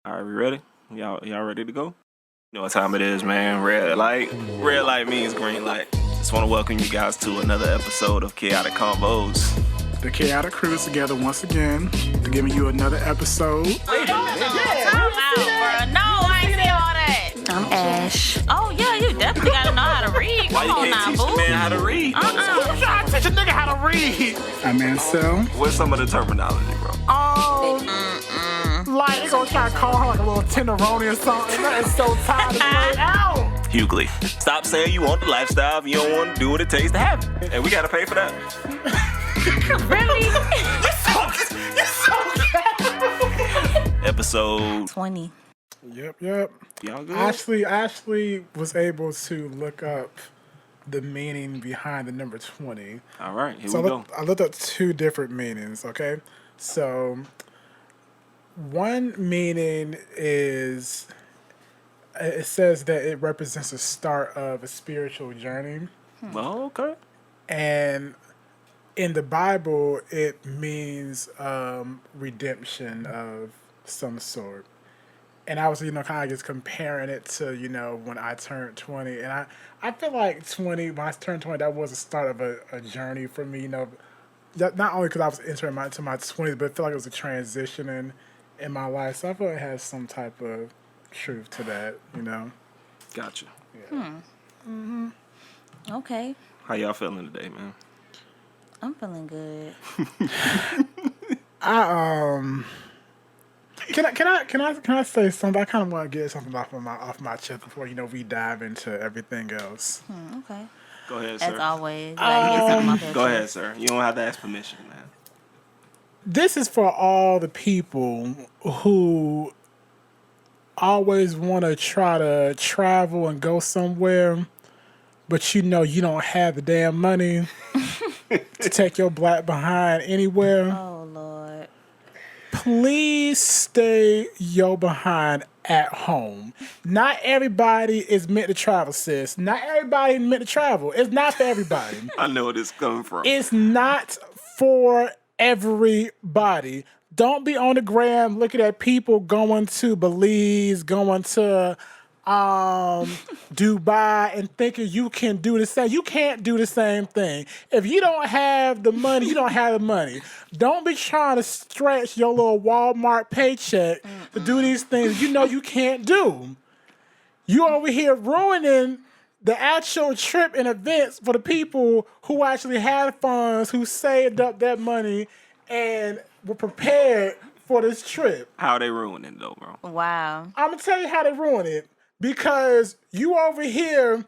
All right, we ready? Y'all ready to go? You know what time it is, man. Red light means green light. Just want to welcome you guys to another episode of Chaotic Convos. The Chaotic crew is together once again to giving you another episode. No, I ain't see all that. I'm Ash. Oh, yeah, you definitely gotta know how to read. Why you Come on can't now, teach boo. the man how to read? I'm trying to teach a nigga how to read. I'm Ansel. What's some of the terminology, bro? Like, they gonna try to call her like a little tenderoni or something. That is so tired of playing out. Hughley. Stop saying you want the lifestyle if you don't want to do what it takes to have it. And we gotta pay for that. Really? You're so Episode 20. Yep. y'all good? Ashley was able to look up the meaning behind the number 20. All right, here So we go. I looked up two different meanings, okay? So one meaning is, it says that it represents the start of a spiritual journey. Well, okay. And in the Bible, it means redemption of some sort. And I was, kind of just comparing it to, when I turned 20. And I feel like 20, when I turned 20, that was the start of a journey for me, not only because I was entering into my 20s, but I feel like it was a transition in my life. So I feel like it has some type of truth to that, Gotcha. Yeah. Okay. How y'all feeling today, man? I'm feeling good. Can I say something? I kind of want to get something off my chest before we dive into everything else. Okay. Go ahead, sir. As always. Gotta get something off your Go chest. ahead, sir. You don't have to ask permission, man. This is for all the people who always want to try to travel and go somewhere, but you don't have the damn money to take your black behind anywhere. Oh, Lord. Please stay your behind at home. Not everybody is meant to travel, sis. Not everybody is meant to travel. It's not for everybody. I know where this is coming from. It's not for everybody. Don't be on the gram looking at people going to Belize, going to Dubai, and thinking you can do the same. You can't do the same thing. If you don't have the money, you don't have the money. Don't be trying to stretch your little Walmart paycheck to do these things you can't do. You over here ruining the actual trip and events for the people who actually had funds, who saved up that money, and were prepared for this trip. How they ruining it, though, bro? Wow. I'm going to tell you how they ruin it. Because you over here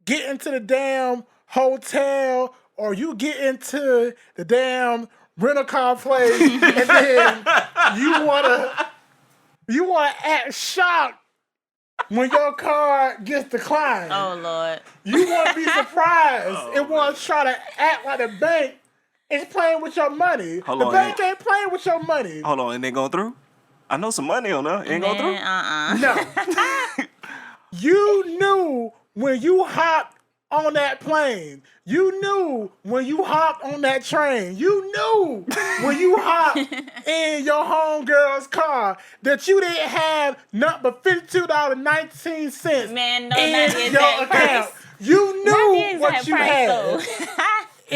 get into the damn hotel, or you get into the damn rental car place, and then you wanna act shocked when your car gets declined. Oh, Lord. You want to be surprised and want to try to act like the bank is playing with your money. Hold the on, bank ain't playing with your money. Hold on, and they going through? I know some money on there. Ain't going through? No. You knew when you hopped on that plane. You knew when you hopped on that train. You knew when you hopped in your homegirl's car that you didn't have nothing but $52.19 Man, no, in not the your exact account. price. You Not the knew exact what you price, had though.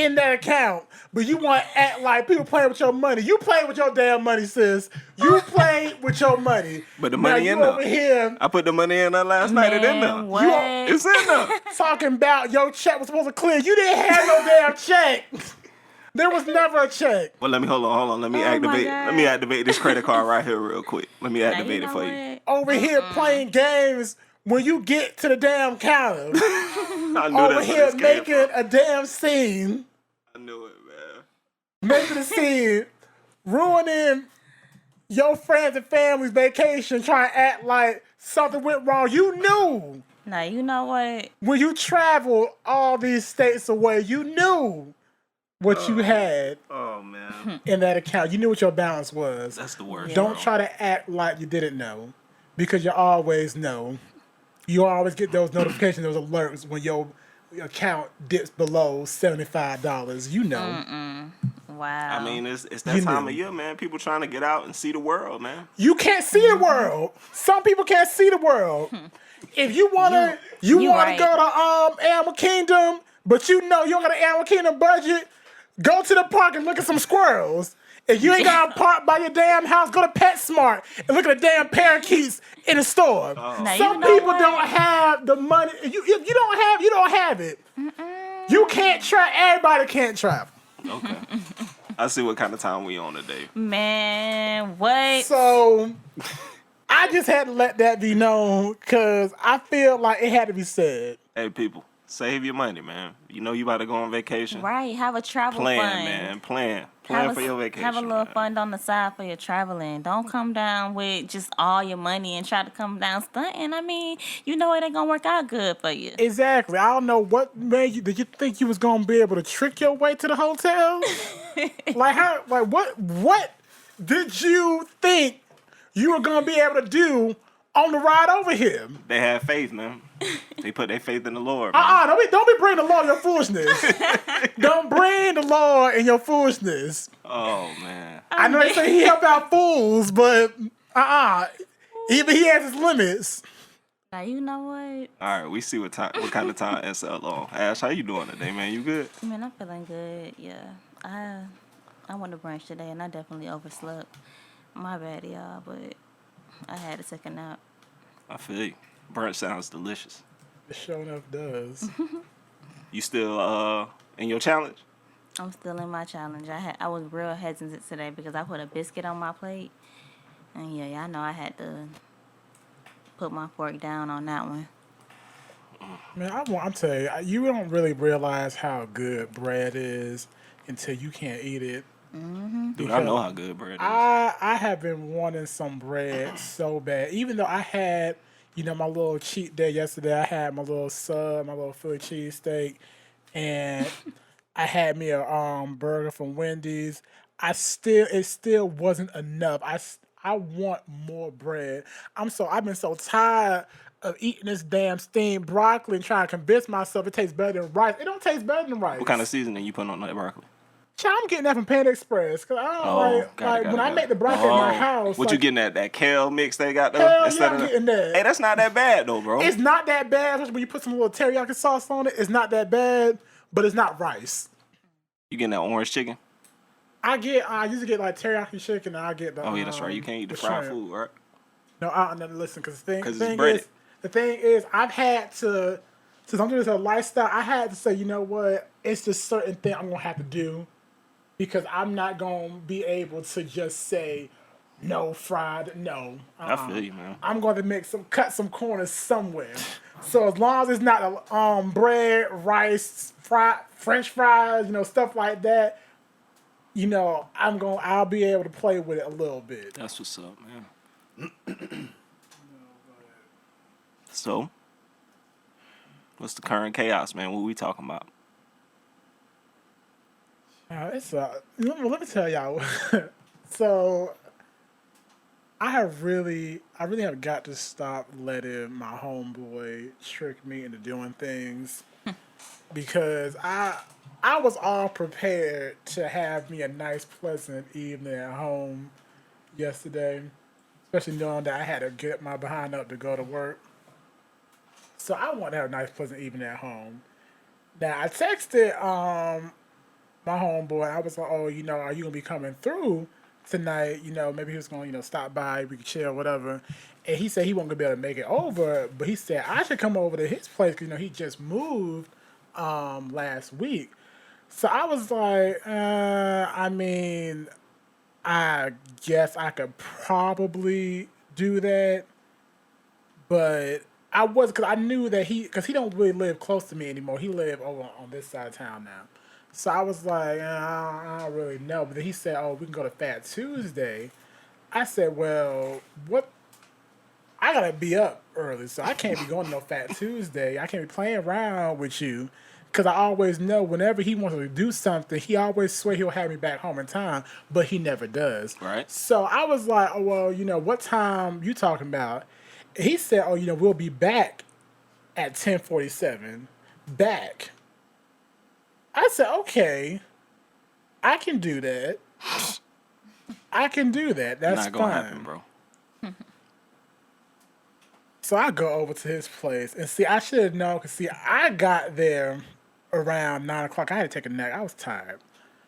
in that account. But you want to act like people playing with your money. You playing with your damn money, sis. You played with your money. But the money now in you there. over here I put the money in there last night. It in there. Man, what? It's in there. talking about your check was supposed to clear. You didn't have no damn check. There was never a check. Well, hold on. Let me Oh, my activate. God. Let me activate this credit card right here real quick. Let me activate it for you. Over here playing games when you get to the damn counter. I knew Over that's here where this came making from. a damn scene. I knew it, man. Making a scene. Ruining your friends and family's vacation, trying to act like something went wrong. You knew. Now, you know what? When you traveled all these states away, you knew what you had Oh, man. in that account. You knew what your balance was. That's the worst. Don't bro. try to act like you didn't know, because you always know. You always get those notifications, those alerts when your account dips below $75. You know. Wow. I mean, it's that You time knew. of year, man. People trying to get out and see the world, man. You can't see the world. Some people can't see the world. If you wanna, you you wanna right. go to Animal Kingdom, but you know you don't got an Animal Kingdom budget, go to the park and look at some squirrels. If you ain't got a park by your damn house, go to PetSmart and look at the damn parakeets in the store. Now, Some you know people what? don't have the money. If you don't have it. You can't travel. Everybody can't travel. Okay. I see what kind of time we on today. Man, what? So I just had to let that be known because I feel like it had to be said. Hey, people, save your money, man. You know you about to go on vacation. Right, have a travel Plan, fund. man. Plan Have for your vacation. Have a little man. fund on the side for your traveling. Don't come down with just all your money and try to come down stunting. I mean, you know it ain't gonna work out good for you. Exactly. I don't know what made you. Did you think you was gonna be able to trick your way to the hotel? Like how? Like what did you think you were gonna be able to do on the ride over here? They have faith, man. They put their faith in the Lord, man. Don't be bringing the Lord your foolishness. Don't bring the Lord in your foolishness. Oh, man. I know they say he help out fools, but even he has his limits. Now you know what? All right, we see what kind of time SL on. Ash, how you doing today, man? You good? Man, I'm feeling good. Yeah, I went to brunch today and I definitely overslept. My bad, y'all, but I had to take a nap. I feel you. Brunch sounds delicious. It sure enough does. You still in your challenge? I'm still in my challenge. I was real hesitant today because I put a biscuit on my plate, and yeah, y'all know I had to put my fork down on that one. Man, I'm telling you, you don't really realize how good bread is until you can't eat it. Dude, I know how good bread is. I have been wanting some bread so bad. Even though I had, my little cheat day yesterday. I had my little sub, my little Philly cheesesteak, and I had me a burger from Wendy's. It still wasn't enough. I want more bread. I've been so tired of eating this damn steamed broccoli and trying to convince myself it tastes better than rice. It don't taste better than rice. What kind of seasoning you putting on that broccoli? Child, I'm getting that from Panda Express because I don't when I make the broccoli at my house. What you getting that kale mix they got there? Hell yeah, I'm getting that. Hey, that's not that bad though, bro. It's not that bad, especially when you put some little teriyaki sauce on it. It's not that bad, but it's not rice. You getting that orange chicken? I usually get like teriyaki chicken, and I get the. Oh yeah, that's right. You can't eat the fried shrimp. food, right? No, listen, because the thing is, I've had to, since I'm doing this a lifestyle, I had to say, you know what, it's just certain thing I'm gonna have to do, because I'm not gonna be able to just say no fried, no. I feel you, man. I'm going to cut some corners somewhere. So as long as it's not bread, rice, French fries, stuff like that, I'll be able to play with it a little bit. That's what's up, man. So, what's the current chaos, man? What we talking about? Let me tell y'all. So, I really have got to stop letting my homeboy trick me into doing things, because I was all prepared to have me a nice, pleasant evening at home yesterday, especially knowing that I had to get my behind up to go to work. So I wanted to have a nice, pleasant evening at home. Now, I texted my homeboy. I was like, oh, are you going to be coming through tonight? Maybe he was going to stop by, we could chill, whatever. And he said he wasn't going to be able to make it over, but he said I should come over to his place because, he just moved last week. So I was like, I guess I could probably do that, but I was, because I knew that because he don't really live close to me anymore. He live over on this side of town now. So I was like, I don't really know. But then he said, oh, we can go to Fat Tuesday. I said, well, what? I got to be up early, so I can't be going to no Fat Tuesday. I can't be playing around with you, because I always know whenever he wants to do something, he always swear he'll have me back home in time, but he never does. Right. So I was like, oh, well, what time you talking about? He said, oh, we'll be back at 10:47. Back. I said, okay. I can do that. I can do that. That's Not gonna fine. happen, bro. So I go over to his place and see. I should have known because see, I got there around 9 o'clock. I had to take a nap. I was tired,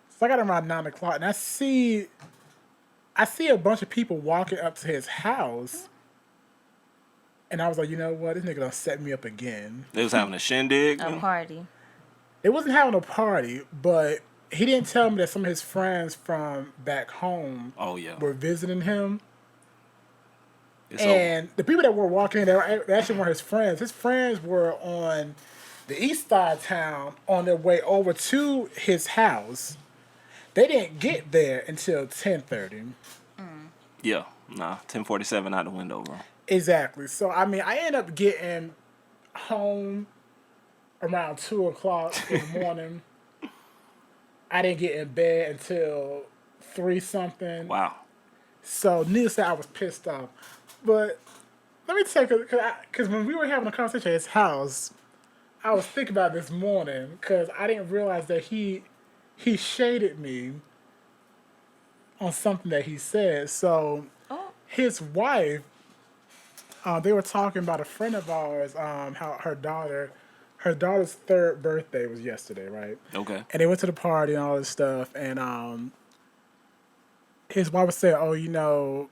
so I got around 9 o'clock, and I see a bunch of people walking up to his house, and I was like, you know what, this nigga done set me up again. They was having a shindig. A party. They wasn't having a party, but he didn't tell me that some of his friends from back home Oh yeah. were visiting him. It's over. And the people that were walking in, they actually weren't his friends. His friends were on the east side of town on their way over to his house. They didn't get there until 10:30. Yeah. Nah. 10:47 out the window, bro. Exactly. So, I mean, I ended up getting home around 2 o'clock in the morning. I didn't get in bed until 3 something. Wow. So, needless to say, I was pissed off. But let me tell you, because when we were having a conversation at his house, I was thinking about this morning because I didn't realize that he shaded me on something that he said. So his wife, they were talking about a friend of ours, how her daughter's 3rd birthday was yesterday, right? Okay. And they went to the party and all this stuff, and his wife was saying, "Oh, you know,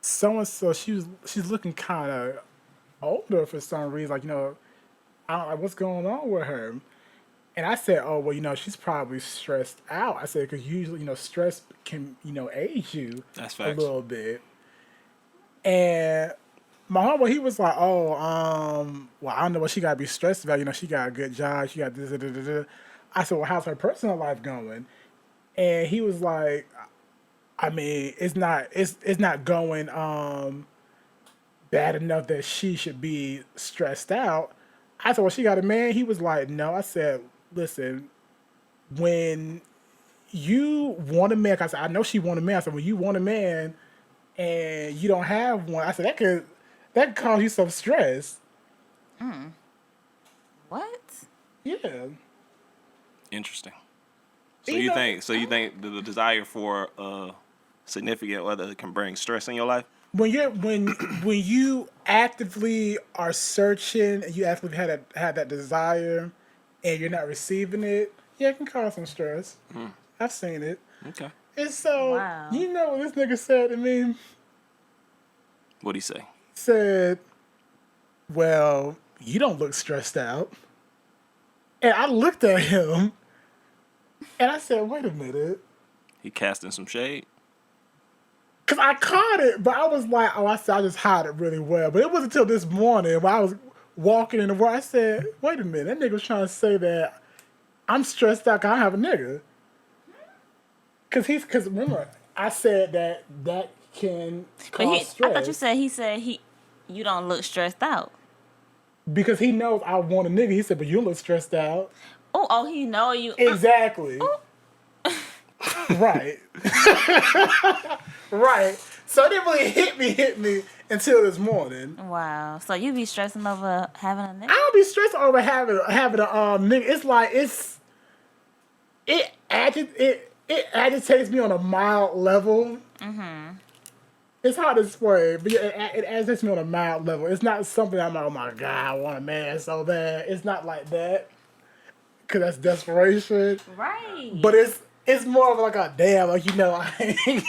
so and so she's looking kind of older for some reason. Like, you know, I don't know what's going on with her." And I said, "Oh, well, you know, she's probably stressed out." I said, "Because usually, you know, stress can, you know, age you That's a facts. little bit." And my homeboy, he was like, "Oh, well, I don't know what she got to be stressed about. You know, she got a good job. She got this, da, da, da, da." I said, "Well, how's her personal life going?" And he was like, "I mean, it's not going bad enough that she should be stressed out." I said, "Well, she got a man." He was like, "No." I said, "Listen, when you want a man," 'cause I said, "I know she want a man." I said, "When you want a man and you don't have one," I said, that could cause you some stress." What? Yeah. Interesting. So You you know- think the desire for a significant other can bring stress in your life? When you actively are searching and you actively have that desire and you're not receiving it, yeah, it can cause some stress. I've seen it. Okay. And so, Wow. you know what this nigga said to me? What'd he say? Said, "Well, you don't look stressed out." And I looked at him and I said, "Wait a minute." He casting some shade? Because I caught it, but I was like, "Oh," I said, "I just hide it really well." But it wasn't until this morning when I was walking in the world, I said, "Wait a minute, that nigga was trying to say that I'm stressed out because I have a nigga." Because remember, I said that can But cause I stress. thought he said you don't look stressed out. Because he knows I want a nigga. He said, "But you look stressed out." Oh, he know you. Exactly. Right. Right. So it didn't really hit me until this morning. Wow. So you be stressing over having a nigga? I don't be stressed over having a nigga. It's like it agitates me on a mild level. It's hard to explain, but yeah, it agitates me on a mild level. It's not something I'm like, "Oh my God, I want a man so bad." It's not like that, because that's desperation. Right. But it's more of like a damn, like, you know, I ain't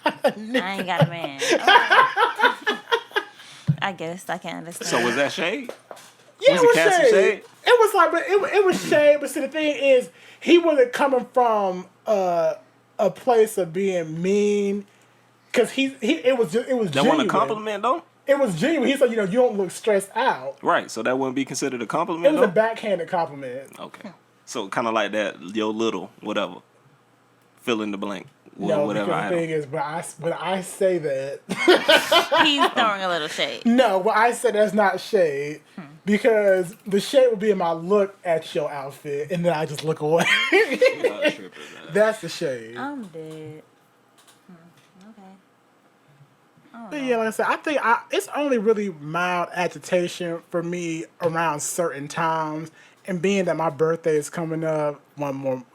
got a nigga. I ain't got a man. I guess I can understand. So was that shade? Yeah, Was it he was casting shade. shade? It was like, but it was shade. But see, the thing is, he wasn't coming from a place of being mean, because it was That genuine. wasn't a compliment though? It was genuine. He said, "You know, you don't look stressed out." Right. So that wouldn't be considered a It compliment was though? a backhanded compliment. Okay. So kind of like that, your little, whatever. Fill in the blank. No, Whatever because I the am. thing is, when I say that, He's throwing a little shade. no, when I say that's not shade, because the shade would be in my look at your outfit, and then I just look away. That's the shade. I'm dead. Okay. But yeah, like I said, I think it's only really mild agitation for me around certain times, And being that my birthday is coming up,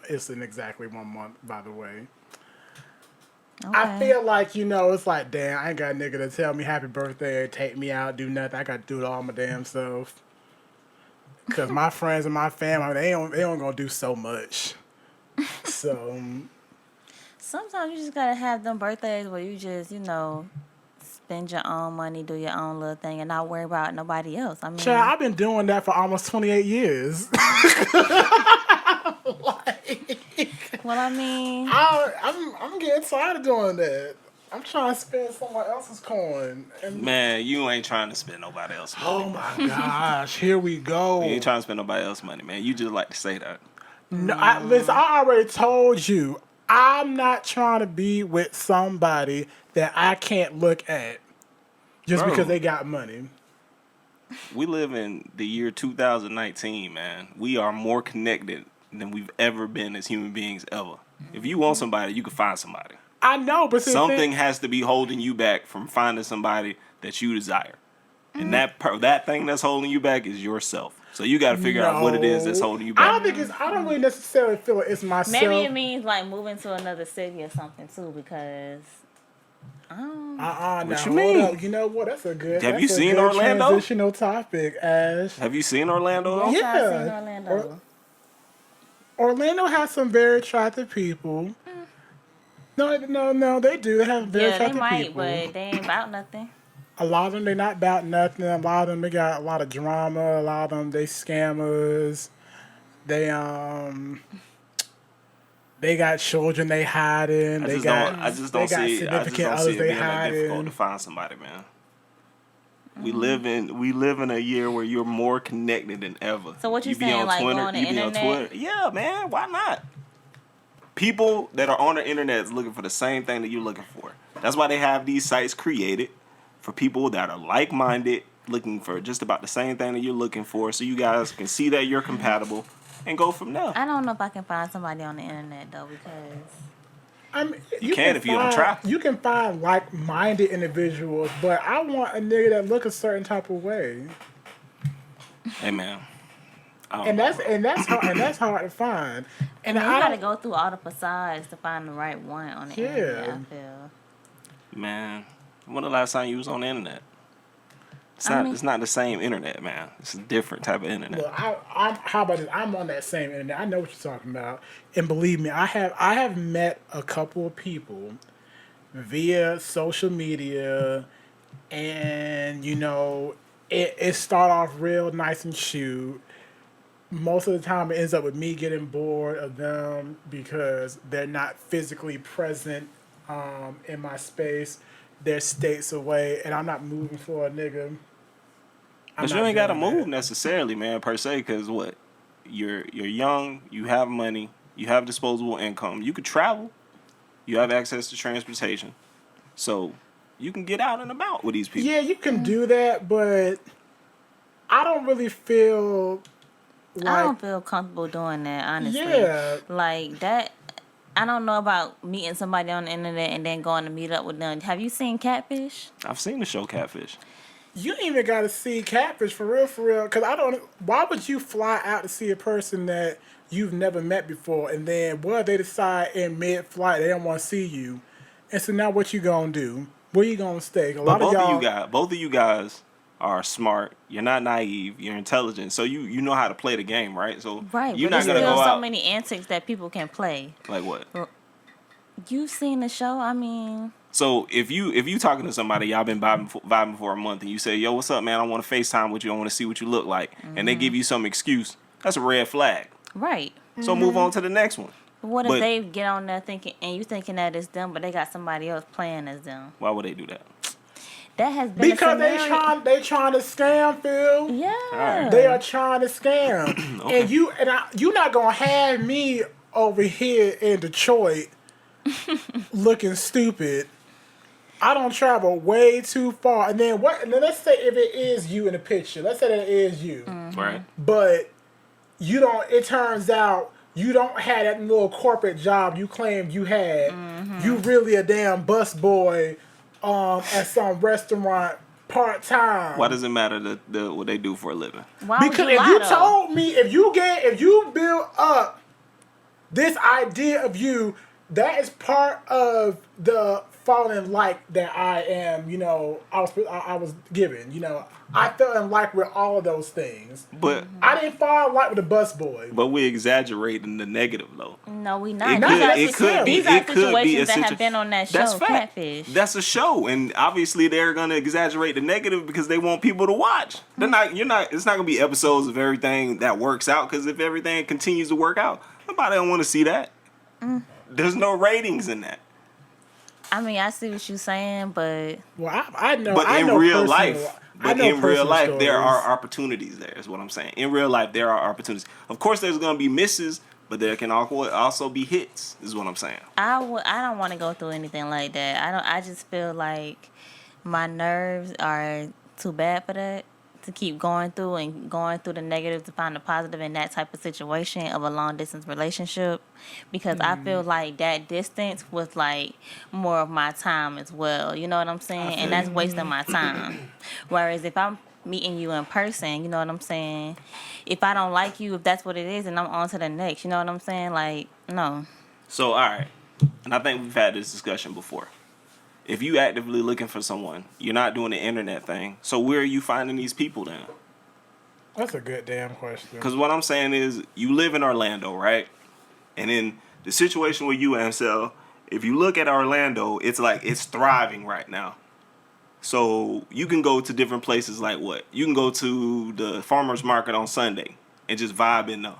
it's in exactly 1 month, by the way. Okay. I feel like, it's like, damn, I ain't got a nigga to tell me happy birthday, take me out, do nothing. I got to do it all my damn self. Because my friends and my family, they don't gonna do so much. So Sometimes you just gotta have them birthdays where you just, spend your own money, do your own little thing, and not worry about nobody else. I mean, child, I've been doing that for almost 28 years. well, I mean, I'm getting tired of doing that. I'm trying to spend someone else's coin. And Man, you ain't trying to spend nobody else's money. oh my gosh, here we go. You ain't trying to spend nobody else's money, man. You just like to say that. No, listen, I already told you, I'm not trying to be with somebody that I can't look at just Bro. because they got money. We live in the year 2019, man. We are more connected than we've ever been as human beings ever. If you want somebody, you can find somebody. I know, but Something has to be holding you back from finding somebody that you desire. And that thing that's holding you back is yourself. So you got to figure out what it is that's holding you back. I don't really necessarily feel like it's myself. maybe it means like moving to another city or something too, because now What you hold mean? up. You know what? That's a good. Have you that's a seen good Orlando? Transitional topic, Ash. Have you seen Orlando though? I've Yeah. seen Orlando. Orlando has some very attractive people. No, they do. They have very Yeah, they attractive might, people. but they ain't about nothing. A lot of them, they not about nothing. A lot of them, they got a lot of drama. A lot of them, they scammers. They got children they hiding. I they just got don't. I just they don't got see. I just significant don't others see it they being that difficult hiding. to find somebody, man. We live in a year where you're more connected than ever. So what you be saying, on like, Twitter, go on the you be internet? on Twitter. Yeah, man. Why not? People that are on the internet is looking for the same thing that you're looking for. That's why they have these sites created for people that are like-minded, looking for just about the same thing that you're looking for, so you guys can see that you're compatible and go from there. I don't know if I can find somebody on the internet though, because I mean, You can if you don't try. You can find like-minded individuals, but I want a nigga that look a certain type of way, Hey, man. and that's hard to find. And you I gotta don't, go through all the facades to find the right one on the internet. I feel. Man, when the last time you was on the internet? I mean- It's not the same internet, man. It's a different type of internet. Look, how about this? I'm on that same internet. I know what you're talking about, and believe me, I have met a couple of people via social media, and it start off real nice and cute. Most of the time, it ends up with me getting bored of them because they're not physically present in my space. They're states away, and I'm not moving for a nigga. But you ain't got to move necessarily, man, per se, because what? You're young, you have money, you have disposable income. You could travel. You have access to transportation. So you can get out and about with these people. Yeah, you can do that, but I don't really feel like... I don't feel comfortable doing that, honestly. Yeah. Like that. I don't know about meeting somebody on the internet and then going to meet up with them. Have you seen Catfish? I've seen the show Catfish. You ain't even got to see Catfish for real. Because why would you fly out to see a person that you've never met before, and then they decide in mid-flight they don't want to see you, and so now what you gonna do? Where you gonna stay? Both of you guys are smart. You're not naive. You're intelligent. So you know how to play the game, right? So Right, you're but not there's gonna still go so out many antics that people can play. like what? You've seen the show? I mean... So if you talking to somebody, y'all been vibing for a month, and you say, "Yo, what's up, man? I want to FaceTime with you. I want to see what you look like," and they give you some excuse, that's a red flag. Right. So move on to the next one. But what if they get on there thinking, and you thinking that it's them, but they got somebody else playing as them? Why would they do that? That has been Because they trying to scam, Phil. Yeah. Alright. They are trying to scam, Okay. and you not gonna have me over here in Detroit looking stupid. I don't travel way too far, and then what? And then let's say if it is you in the picture, let's say that it is you, Right. but you don't. It turns out you don't have that little corporate job you claimed you had. You really a damn bus boy at some restaurant part-time. Why does it matter what they do for a living? Why would Because you if lie, you though? told me, if you build up this idea of you, that is part of the falling like that I am, I was given, I fell in like with all of those things. But I didn't fall in like with the bus boy. we exaggerating the negative though. No, we It not. Not These could are be situations a that have been on that That's show, fact. Catfish. That's a show, and obviously they're gonna exaggerate the negative because they want people to watch. They're not. You're not. It's not gonna be episodes of everything that works out, because if everything continues to work out, nobody don't want to see that. There's no ratings in that. I mean, I see what you're saying, but Well, I know. But I in know real personal- life, I know in real personal life, there stories. are opportunities there, is what I'm saying. In real life, there are opportunities. Of course, there's going to be misses, but there can also be hits, is what I'm saying. I don't want to go through anything like that. I just feel like my nerves are too bad for that, to keep going through the negative to find the positive in that type of situation of a long distance relationship, because I feel like that distance was like more of my time as well. You know what I'm saying? And that's wasting my time. Whereas if I'm meeting you in person, you know what I'm saying? If I don't like you, if that's what it is, and I'm on to the next, you know what I'm saying? Like, no. So, all right. And I think we've had this discussion before. If you actively looking for someone, you're not doing the internet thing. So where are you finding these people then? That's a good damn question. Because what I'm saying is, you live in Orlando, right? And in the situation with you, Ansel, if you look at Orlando, it's like it's thriving right now. So you can go to different places like what? You can go to the farmer's market on Sunday and just vibe in there.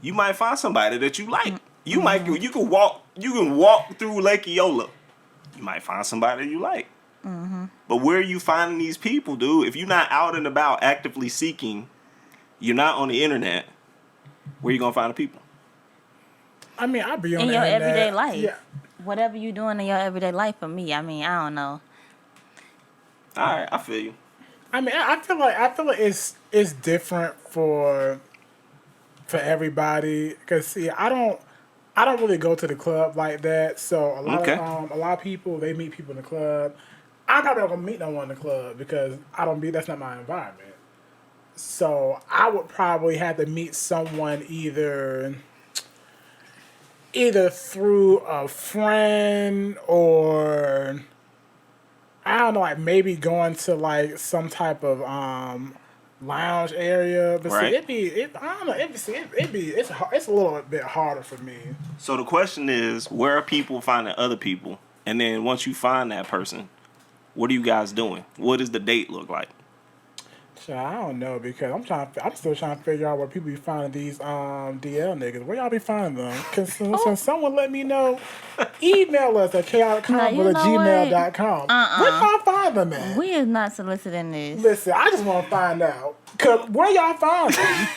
You might find somebody that you like. You can walk through Lake Eola. You might find somebody you like. But where are you finding these people, dude? If you're not out and about actively seeking, you're not on the internet, where you gonna find the people? I mean, I'll be on In the your internet. everyday life. Yeah. Whatever you doing in your everyday life, for me, I mean, I don't know. All right, I feel you. I mean, I feel like it's different for everybody, because see, I don't really go to the club like that. So a lot of people, they meet people in the club. I'm probably not gonna meet no one in the club because that's not my environment. So I would probably have to meet someone either through a friend, or I don't know, like maybe going to like some type of lounge area. But Right. see, I don't know. It's a little bit harder for me. So the question is, where are people finding other people? And then once you find that person, what are you guys doing? What does the date look like? So I don't know, because I'm still trying to figure out where people be finding these DL niggas. Where y'all be finding them? Can someone let me know? Email us at chaoticconvo@gmail.com. Where y'all find them at? We is not soliciting this. Listen, I just want to find out. Cause where y'all find them?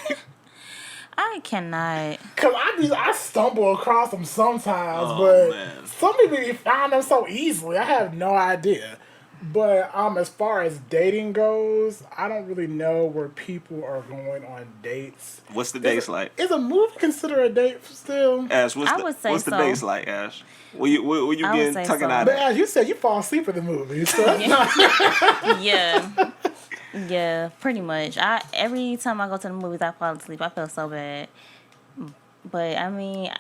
I cannot. Cause I stumble across them sometimes, Oh, but man. some people be find them so easily. I have no idea. But as far as dating goes, I don't really know where people are going on dates. What's the dates like? Is a movie considered a date still? Ash, I would say what's the so. dates like, Ash? Were you I would getting say tucking so. out But of? as you said, you fall asleep at the movie. So that's not, Yeah. Yeah, pretty much. Every time I go to the movies, I fall asleep. I feel so bad. But I mean,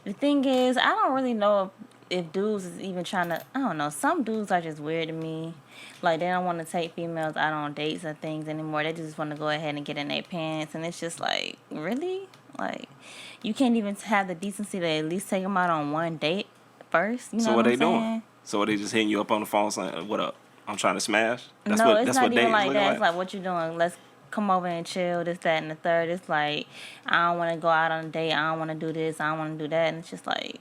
the thing is, I don't really know if dudes is even trying to. I don't know. Some dudes are just weird to me. Like, they don't want to take females out on dates or things anymore. They just want to go ahead and get in their pants, and it's just like, really? Like, you can't even have the decency to at least take them out on one date first. You know So what what I'm they saying? doing? So are they just hitting you up on the phone saying, "What up? I'm trying to smash"? No, it's not even like that. It's like, what you doing? Let's come over and chill, this, that, and the third. It's like, I don't want to go out on a date. I don't want to do this. I don't want to do that. And it's just like,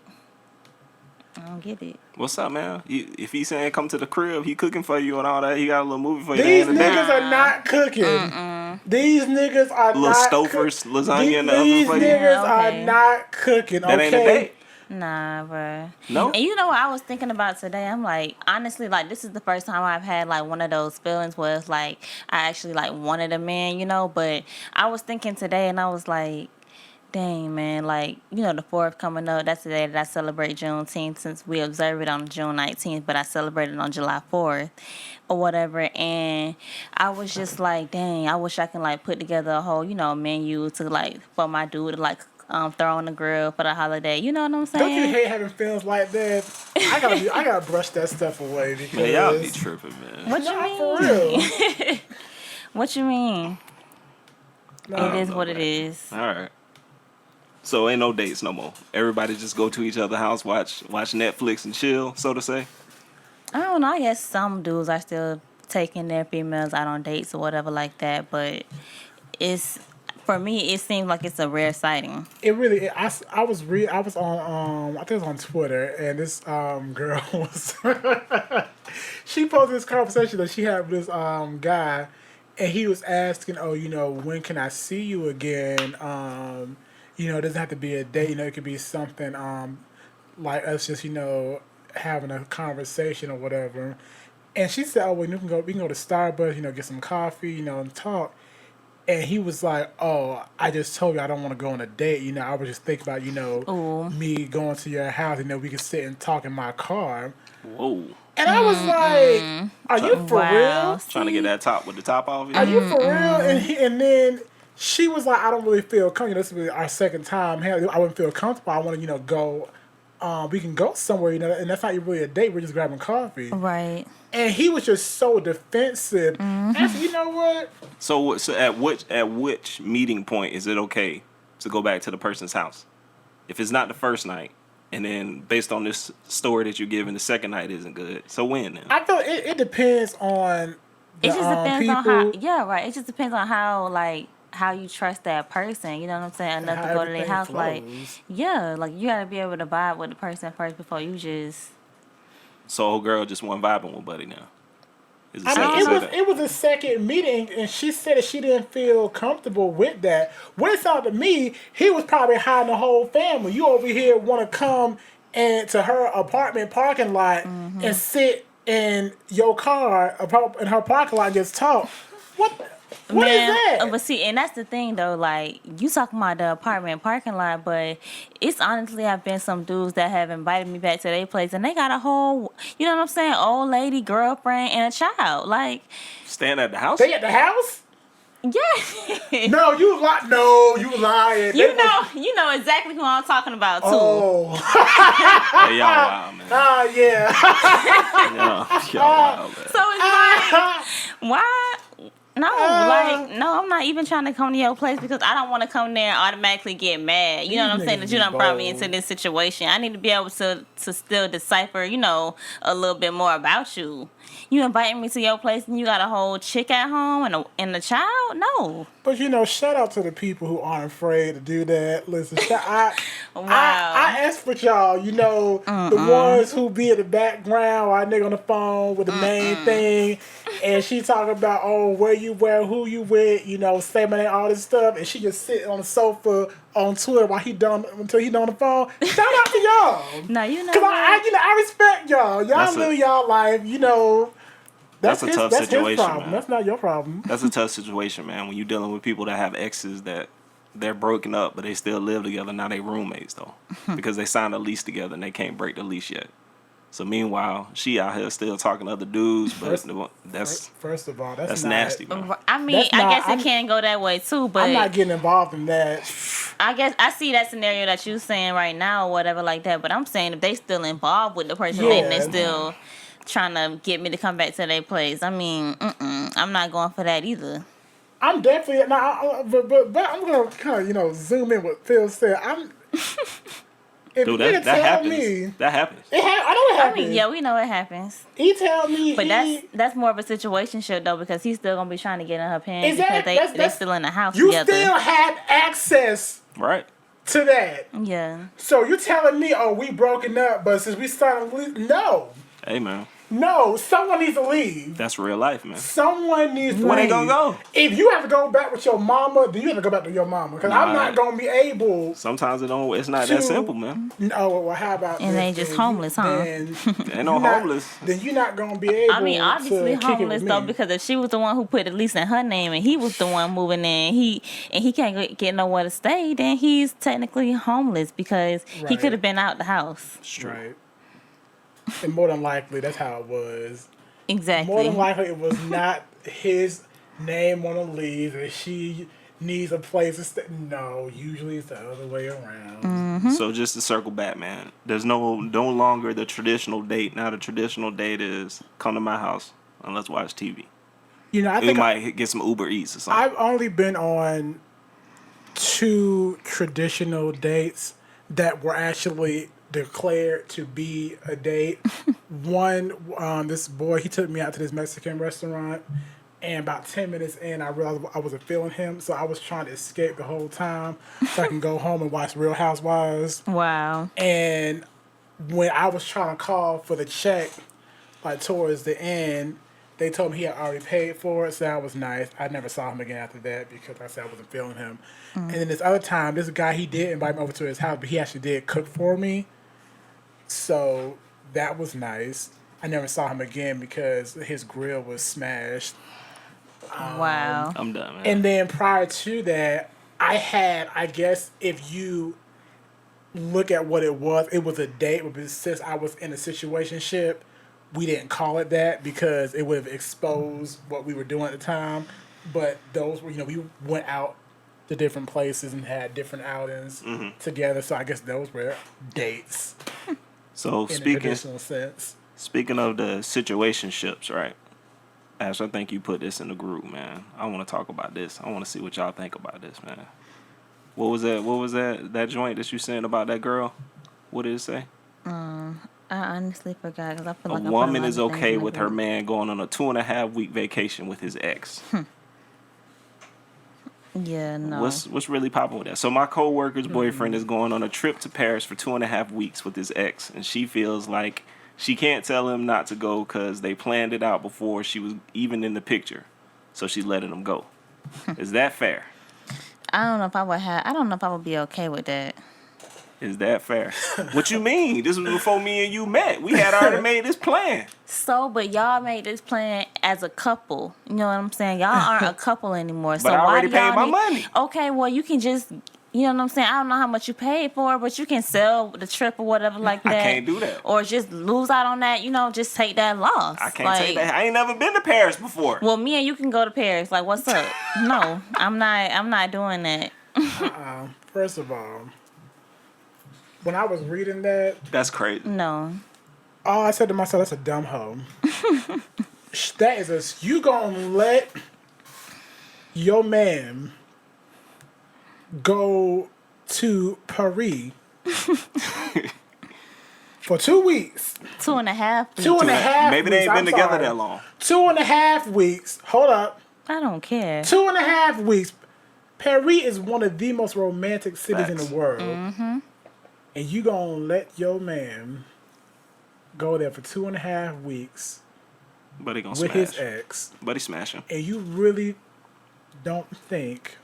I don't get it. What's up, man? If he's saying come to the crib, he cooking for you and all that. He got a little movie for you. these at the end of the day. niggas are not cooking. These niggas are Little not Stouffer's lasagna in the oven These for you. niggas Yeah, okay. are not cooking. That Okay. ain't a date. Nah, bruh. No? And you know what I was thinking about today? I'm like, honestly, like, this is the first time I've had, like, one of those feelings where it's like, I actually, like, wanted a man, you know? But I was thinking today, and I was like, dang, man, like, you know, the 4th coming up, that's the day that I celebrate Juneteenth, since we observe it on June 19th, but I celebrate it on July 4th or whatever. And I was just like, dang, I wish I can, like, put together a whole, you know, menu to, like, for my dude to, like, throw on the grill for the holiday. You know what I'm saying? Don't you hate having feelings like that? I gotta brush that stuff away because Man, y'all be tripping, man. What you not mean? for real. What you mean? No, It is know, what it man. is. All right. So ain't no dates no more. Everybody just go to each other's house, watch Netflix and chill, so to say. I don't know. I guess some dudes are still taking their females out on dates or whatever like that, but it's for me. It seems like it's a rare sighting. It really. I was on I think it was on Twitter, and this girl was she posted this conversation that she had with this guy, and he was asking, oh, you know, when can I see you again? You know, it doesn't have to be a date. You know, it could be something like us just, you know, having a conversation or whatever. And she said, oh, well, we can go to Starbucks, you know, get some coffee, you know, and talk. And he was like, oh, I just told you I don't want to go on a date. You know, I was just thinking about, you know, Ooh. me going to your house. You know, we could sit and talk in my car. Whoa. And I was like, are you for Wow. real? Trying to get that top with the top off. Are you for real? And then she was like, I don't really feel comfortable. This will be our second time. Hell, I wouldn't feel comfortable. I want to, you know, go. We can go somewhere, you know, and that's not really a date. We're just grabbing coffee. Right. And he was just so defensive. I said, you know what? So at which meeting point is it okay to go back to the person's house? If it's not the first night, and then based on this story that you're giving, the second night isn't good. So when then? I thought it depends on the It just depends people. on how. Yeah, right. It just depends on how you trust that person. You know what I'm saying? Enough to how go to their everything house. Like, flows. yeah, like you gotta be able to vibe with the person first before you just. So old girl just wasn't vibing with Buddy now. Is it I safe mean, to say that? it was a second meeting, and she said that she didn't feel comfortable with that. What it sounded to me, he was probably hiding the whole family. You over here want to come to her apartment parking lot and sit in your car in her parking lot and just talk. What is that? But see, and that's the thing though. Like you talking about the apartment parking lot, but it's honestly have been some dudes that have invited me back to their place, and they got a whole, you know what I'm saying, old lady, girlfriend, and a child. Like, Staying at the house? They at the house? yeah. No, you lying. No, you lying. You know exactly who I'm talking about too. Oh. Hey, y'all wild, man. Yeah. Y'all wild, man. So it's like, why? No, I'm not even trying to come to your place because I don't want to come there and automatically get mad. You know what I'm saying? niggas That you be done brought me bold. into this situation. I need to be able to still decipher, you know, a little bit more about you. You inviting me to your place and you got a whole chick at home and a child? No. But you know, shout out to the people who aren't afraid to do that. Listen, Wow. I ask for y'all, you know, the ones who be in the background while nigga on the phone with the main thing, and she talking about, oh, where you wear, who you with, you know, say my name, all this stuff, and she just sitting on the sofa on Twitter while he done until he done on the phone. Shout out to y'all. No, you know. Cause I respect y'all. Y'all live y'all life, you know. That's a tough situation, his problem. man. That's not your problem. That's a tough situation, man. When you're dealing with people that have exes that they're broken up, but they still live together. Now they roommates though, because they signed a lease together and they can't break the lease yet. So meanwhile, she out here still talking to other dudes, but First of all, that's nasty, man. I mean, That's I not- guess I'm- it can go that way too, but I'm not getting involved in that. I guess I see that scenario that you saying right now or whatever like that, but I'm saying if they still involved with the person Yeah. and they still trying to get me to come back to their place, I mean, I'm not going for that either. I'm definitely but I'm gonna kind of zoom in what Phil said. If Dude, he that tell happens. me, That happens. I know it I happens. mean, yeah, we know it happens, He tell me, but that's more of a situationship though because he's still gonna be trying to get in her pants Exactly. because they still in the house you together. still had access Right. to that. Yeah. So you're telling me, oh, we broken up, but since we started, no. Hey, man. No, someone needs to leave. That's real life, man. Someone needs to Where leave. they gonna go? If you have to go back with your mama, then you have to go back to your mama. Because I'm not going to be able. Sometimes it's not that simple, man. No, well, how about And this? they just homeless, huh? Then Ain't no homeless. Then you're not going to be able I mean, obviously to kick it homeless with though, me. because if she was the one who put at least in her name and he was the one moving in, he can't get nowhere to stay, then he's technically homeless because he Right. could have been out the house. Right. And more than likely, that's how it was. Exactly. More than likely, it was not his name on the lease, and she needs a place to stay. No, usually it's the other way around. Mm-hmm. So just to circle back, man, there's no longer the traditional date. Now the traditional date is come to my house and let's watch TV. You know, I We think might get some Uber Eats or something. I've only been on 2 traditional dates that were actually declared to be a date. One, this boy, he took me out to this Mexican restaurant, and about 10 minutes in, I realized I wasn't feeling him, so I was trying to escape the whole time so I can go home and watch Real Housewives. Wow. And when I was trying to call for the check, like towards the end, they told me he had already paid for it, so that was nice. I never saw him again after that because like I said I wasn't feeling him. And then this other time, this guy, he did invite me over to his house, but he actually did cook for me. So that was nice. I never saw him again because his grill was smashed. Wow. I'm done, man. And then prior to that, I guess if you look at what it was a date, but since I was in a situationship, we didn't call it that because it would have exposed what we were doing at the time. But those were, we went out to different places and had different outings together. So I guess those were dates So in a speaking traditional sense. of the situationships, right? Ash, I think you put this in the group, man. I want to talk about this. I want to see what y'all think about this, man. What was that joint that you saying about that girl? What did it say? I honestly forgot because I feel A like woman is okay with her man going on a 2.5-week vacation with his ex. Yeah, no. What's really popping with that? So my coworker's boyfriend is going on a trip to Paris for 2.5 weeks with his ex, and she feels like she can't tell him not to go because they planned it out before she was even in the picture. So she's letting him go. Is that fair? I don't know if I would be okay with that. Is that fair? What you mean? This was before me and you met. We had already made this plan. So, but y'all made this plan as a couple. You know what I'm saying? Y'all aren't a couple anymore. So But I why already do y'all paid my need- money. Okay, well, you can just, you know what I'm saying? I don't know how much you paid for, but you can sell the trip or whatever like that. I can't do that. Or just lose out on that, just take that loss. I can't take that. I ain't never been to Paris before. Well, me and you can go to Paris. Like, what's up? No, I'm not doing that. First of all, when I was reading that, That's crazy. No. all I said to myself, that's a dumb hoe. That is you gonna let your man go to Paris for 2 weeks. 2.5 weeks. 2.5 Maybe they weeks, ain't been I'm together sorry. that long. 2.5 weeks. Hold up. I don't care. 2.5 weeks. Paris is one of the most romantic cities in Facts. the world. Mm-hmm. And you gonna let your man go there for 2.5 weeks But he gonna with smash. his ex, But he smashing. and you really don't think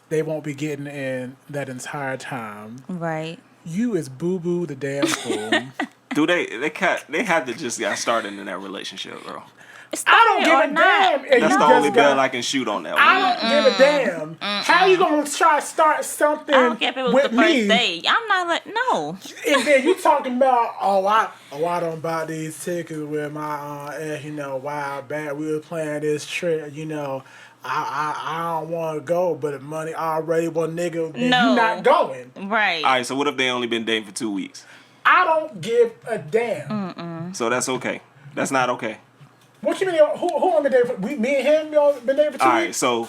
they won't be getting in that entire time? Right. You is boo boo the damn fool. Do they had to just got started in that relationship, bro. I don't give a damn. And That's you the just only bill got- I can shoot on that one. I don't give a damn. How you gonna try to start something I don't care if it was with the first me? date. I'm not like, no. And then you talking about, I don't buy these tickets with my ex, a while back we were planning this trip, I don't want to go, but the money already, well, nigga, then No. you not going. Right. All right, so what if they only been dating for 2 weeks? I don't give a damn. So that's okay. That's not okay. What you mean? Who on the day? Me and him, y'all been dating for 2 All right, weeks. so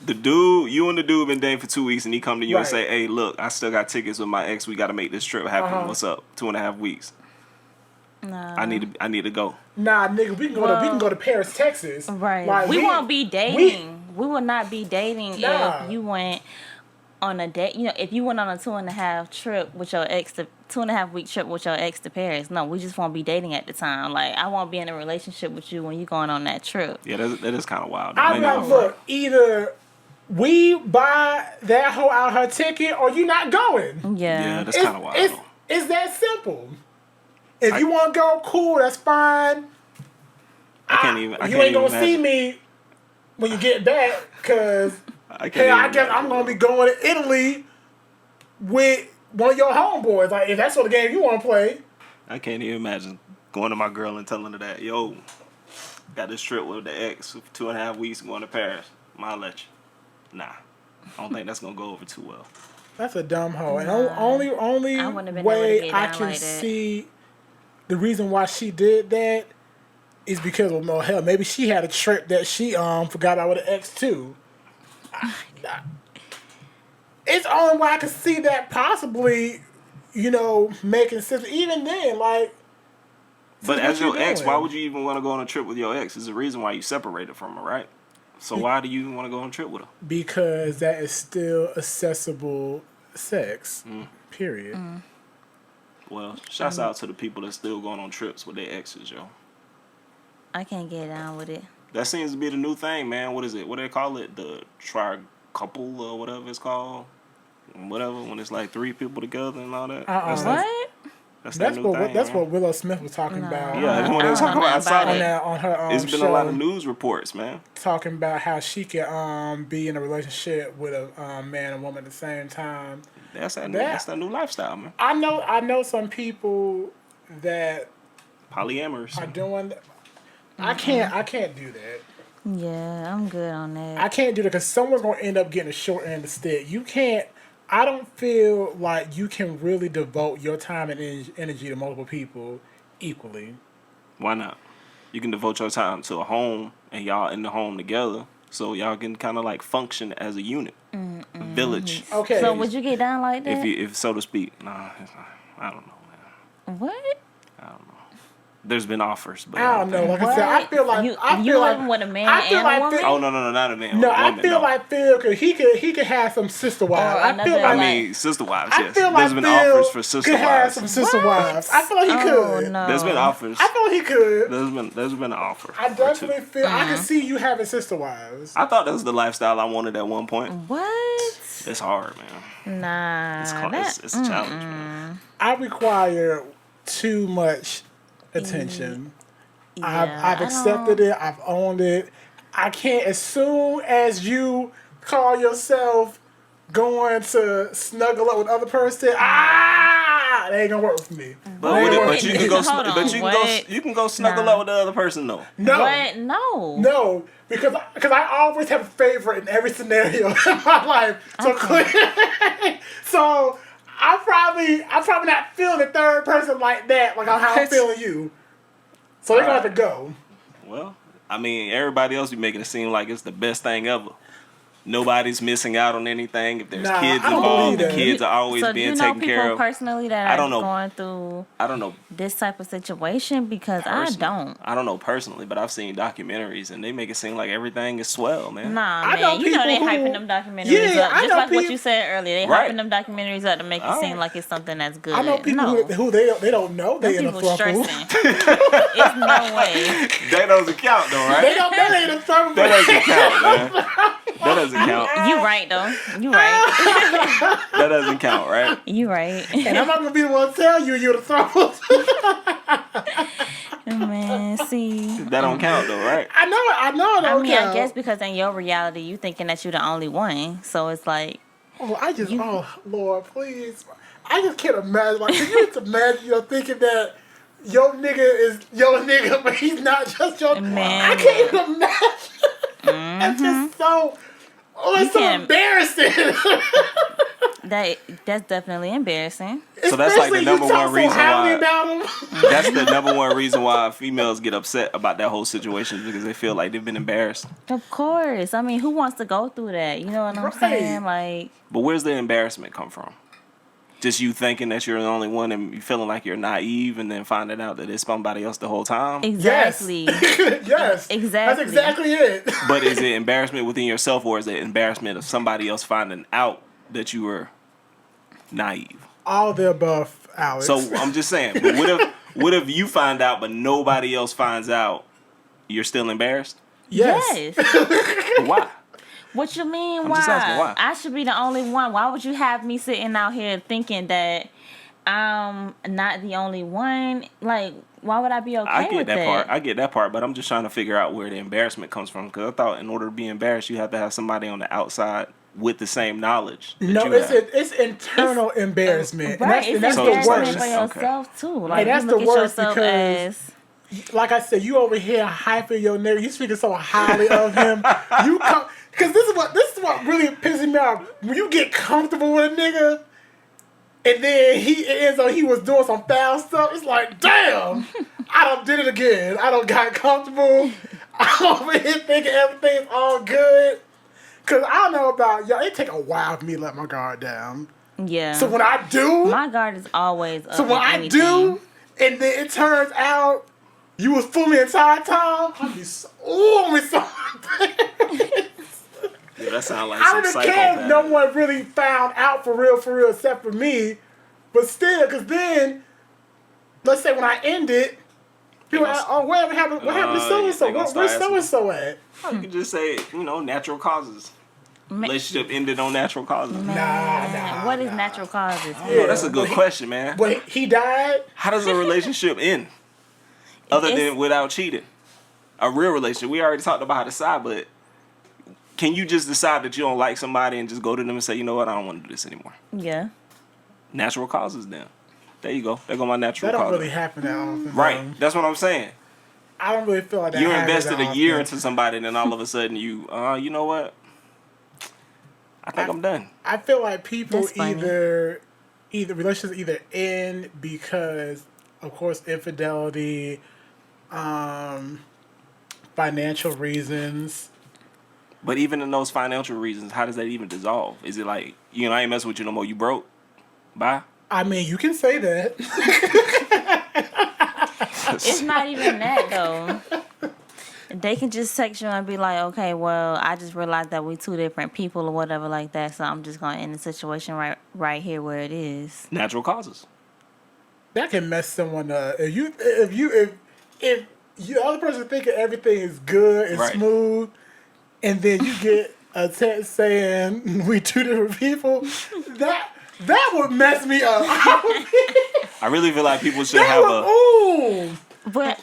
you and the dude been dating for 2 weeks, and he come to you and Right. say, "Hey, look, I still got tickets with my ex. We got to make this trip happen. What's up? 2.5 weeks. No. I need to go." Nah, nigga, we can go to Paris, Texas. Right. Like, we won't be dating. We will not be dating Nah. if you went on a date, you know, if you went on a 2.5 trip with your ex, 2.5 week trip with your ex to Paris, no, we just won't be dating at the time. Like, I won't be in a relationship with you when you going on that trip. Yeah, that is kind of wild. I'm like, look, either we buy that hoe out her ticket or you not going. Yeah, that's kind of wild. It's that simple. If you want to go, cool, that's fine. You ain't gonna see me when you get back, because I guess I'm gonna be going to Italy with one of your homeboys. Like, if that's what the game you want to play. I can't even imagine going to my girl and telling her that, yo, got this trip with the ex for 2.5 weeks going to Paris. I'll let you. Nah, I don't think that's gonna go over too well. That's a dumb hoe. And only way I can see the reason why she did that is because of, well, hell, maybe she had a trip that she forgot about with an ex too. It's the only way I can see that possibly, you know, making sense. Even then, like. But as your ex, why would you even want to go on a trip with your ex? There's a reason why you separated from her, right? So why do you even want to go on a trip with her? Because that is still accessible sex. Period. Well, shouts out to the people that's still going on trips with their exes, yo. I can't get down with it. That seems to be the new thing, man. What is it? What do they call it? The tri-couple or whatever it's called? Whatever, when it's like 3 people together and all that. What? That's what Willow Smith was talking about. Yeah, that's what they was talking about. I saw that. On her It's been show, a lot of news reports, man. Talking about how she can be in a relationship with a man and woman at the same time. That's that new lifestyle, man. I know some people that polyamorous are doing that. I can't do that. Yeah, I'm good on that. I can't do that because someone's gonna end up getting a short end of the stick. You can't. I don't feel like you can really devote your time and energy to multiple people equally. Why not? You can devote your time to a home and y'all in the home together, so y'all can kind of like function as a unit, a village. Okay. So would you get down like that? If so to speak. Nah, I don't know, man. What? I don't know. There's been offers, but I don't know. Like I said, I feel like you living with a man and a woman. Oh no, not a man. No, I feel like Phil could he could have some sister wives. Sister wives. Yes, there's been offers for sister wives. Have some sister wives. I feel like he could. No. There's been offers. I feel like he could. There's been an offer. I definitely feel I can see you having sister wives. I thought that was the lifestyle I wanted at one point. What? It's hard, man. Nah, it's a challenge, man. I require too much attention. Yeah, I've accepted it. I've owned it. I can't. As soon as you call yourself going to snuggle up with other person, that ain't gonna work for me. But you can go. You can go snuggle up with the other person, though. No. What? No, because I always have a favorite in every scenario in my life. So so I'm probably not feeling the third person like that, like how I'm feeling you. So they're gonna have to go. Well, I mean, everybody else be making it seem like it's the best thing ever. Nobody's missing out on anything. If there's kids involved, the kids are always being taken care of. Personally, that are going through this type of situation, because I don't know personally, but I've seen documentaries and they make it seem like everything is swell, man. Nah, man, you know they hyping them documentaries up. Just like what you said earlier, they hyping them documentaries up to make it seem like it's something that's good. I know people who they don't know they in a throuple. It's no way. That doesn't count though, right? They don't know they in a throuple. That doesn't count, man. That doesn't count. You right though. You right. That doesn't count, right? You right. And I'm not gonna be the one to tell you're the throuple. Man, see. That don't count though, right? I know it don't count. I guess because in your reality you thinking that you're the only one. So it's like Lord, please. I just can't imagine. Like, can you just imagine, thinking that your nigga is your nigga, but he's not just your man. I can't even imagine. It's just so it's so embarrassing. That's definitely embarrassing. So that's like the number one reason why. That's the number one reason why females get upset about that whole situation, because they feel like they've been embarrassed. Of course. I mean, who wants to go through that? You know what I'm saying? Like. But where's the embarrassment come from? Just you thinking that you're the only one and you feeling like you're naive, and then finding out that it's somebody else the whole time? Exactly. Yes. Exactly. That's exactly it. But is it embarrassment within yourself, or is it embarrassment of somebody else finding out that you were naive? All the above, Alex. So I'm just saying, but what if you find out but nobody else finds out, you're still embarrassed? yes. But why? What you mean? I'm Why? just asking why. I should be the only one. Why would you have me sitting out here thinking that I'm not the only one? Like, why would I be okay I get with that that? part. I get that part, but I'm just trying to figure out where the embarrassment comes from. Because I thought in order to be embarrassed, you have to have somebody on the outside with the same knowledge. That No, you it's have. It's internal embarrassment. Right, And that's it's So the it's embarrassment worst. for Okay. yourself too. Like, that's you the look at worst yourself because- as Like I said, you over here hyping your nigga. You speaking so highly of him. You come because this is what really pisses me off. When you get comfortable with a nigga, and then it ends up he was doing some foul stuff. It's like, damn, I done did it again. I done got comfortable. I'm over here thinking everything's all good. Cause I don't know about y'all. It take a while for me to let my guard down. yeah. So when I do, My guard is always up. so when in I anything. do, and then it turns out you was fooling me the entire time, I'll be so, ooh, I'm so Yeah, that sounds like I some don't psychopath. care if no one really found out for real, except for me. But still, because then, let's say when I end it, people gonna- ask, oh, what happened to so-and-so? they gonna Where's start asking. so-and-so at? You can just say, natural causes. Relationship ended on natural causes. Nah. What is natural causes? No, that's a good question, man. But he died? How does a relationship end? Other It's- than without cheating. A real relationship. We already talked about how to decide, but can you just decide that you don't like somebody and just go to them and say, you know what, I don't want to do this anymore? Yeah. Natural causes then. There you go. There go my natural That don't causes. really happen that often. Right. That's what I'm saying. I don't really feel like that You happens invested that a year often. into somebody and then all of a sudden you know what? I think I'm done. I feel like people That's funny. either relationships either end because, of course, infidelity, financial reasons. But even in those financial reasons, how does that even dissolve? Is it like, I ain't messing with you no more, you broke? Bye? I mean, you can say that. It's not even that though. They can just text you and be like, okay, well, I just realized that we two different people or whatever like that, so I'm just gonna end the situation right here where it is. Natural causes. That can mess someone up. If the other person thinking everything is good and Right. smooth, and then you get a text saying we two different people, that would mess me up. I really feel like people should That have would, a... Oh. ooh. But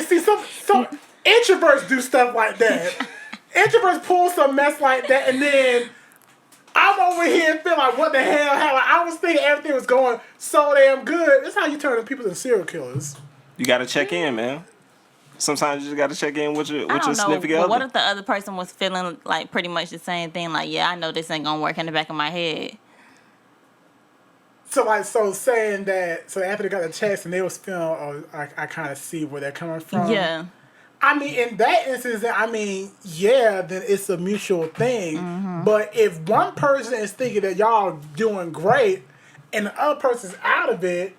See, some introverts do stuff like that. Introverts pull some mess like that, and then I'm over here and feel like, what the hell? I was thinking everything was going so damn good. That's how you turn people into serial killers. You got to check in, man. Sometimes you just got to check in with your I don't know. significant But other. what if the other person was feeling like pretty much the same thing? Like, yeah, I know this ain't gonna work in the back of my head. So saying that, so after they got the text and they was feeling, oh, I kind of see where they're coming from. Yeah. I mean, in that instance, yeah, then it's a mutual thing. Mm-hmm. But if one person is thinking that y'all doing great and the other person's out of it,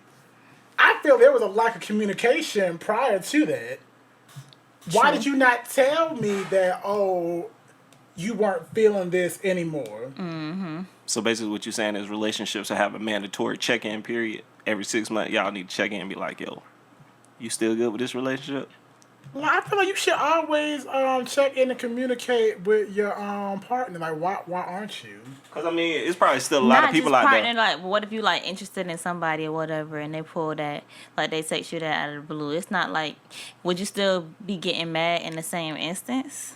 I feel there was a lack of communication prior to that. Why True. did you not tell me that, you weren't feeling this anymore? So basically what you're saying is relationships should have a mandatory check-in period. Every 6 months, y'all need to check in and be like, yo, you still good with this relationship? Well, I feel like you should always check in and communicate with your partner. Like, why aren't you? Because, it's probably still a lot of people just out partner, there. like, what if you like interested in somebody or whatever, and they pull that, like they text you that out of the blue? It's not like, would you still be getting mad in the same instance?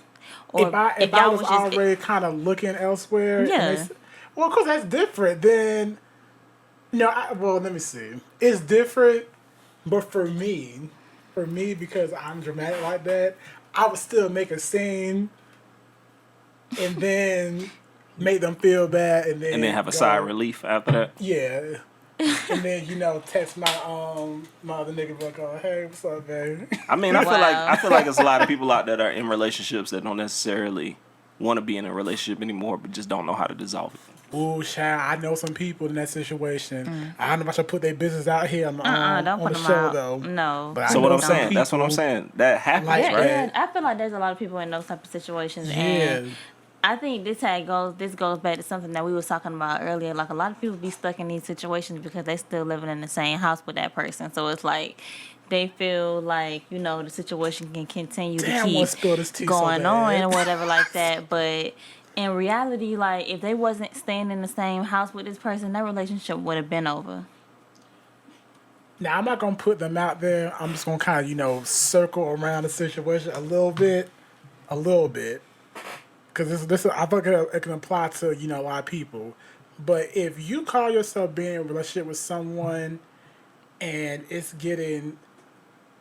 Or If I y'all was just- already kind of looking elsewhere, and Yeah. well, of course that's different. Then, let me see. It's different, but for me, because I'm dramatic like that, I would still make a scene, and then make them feel bad, and then Have a go, sigh of relief after that. Yeah. And then text my other nigga like, oh, hey, what's up, baby? I Wow. feel like there's a lot of people out there that are in relationships that don't necessarily want to be in a relationship anymore, but just don't know how to dissolve it. Ooh, child, I know some people in that situation. I don't know if I should put their business out here on, don't on put the them show, out. though. No. But I So what know I'm some saying, that's what I'm people- saying. That happens, Like Yeah, right? that. I feel like there's a lot of people in those type of situations, Yeah. and I think this goes back to something that we was talking about earlier. Like a lot of people be stuck in these situations because they still living in the same house with that person. So it's like they feel like, the situation can continue Damn, I to wanna keep spill this tea so going on bad. or whatever like that. But in reality, like if they wasn't staying in the same house with this person, that relationship would have been over. Now, I'm not going to put them out there. I'm just going to kind of, circle around the situation a little bit. Because this I think it can apply to, a lot of people. But if you call yourself being in a relationship with someone and it's getting,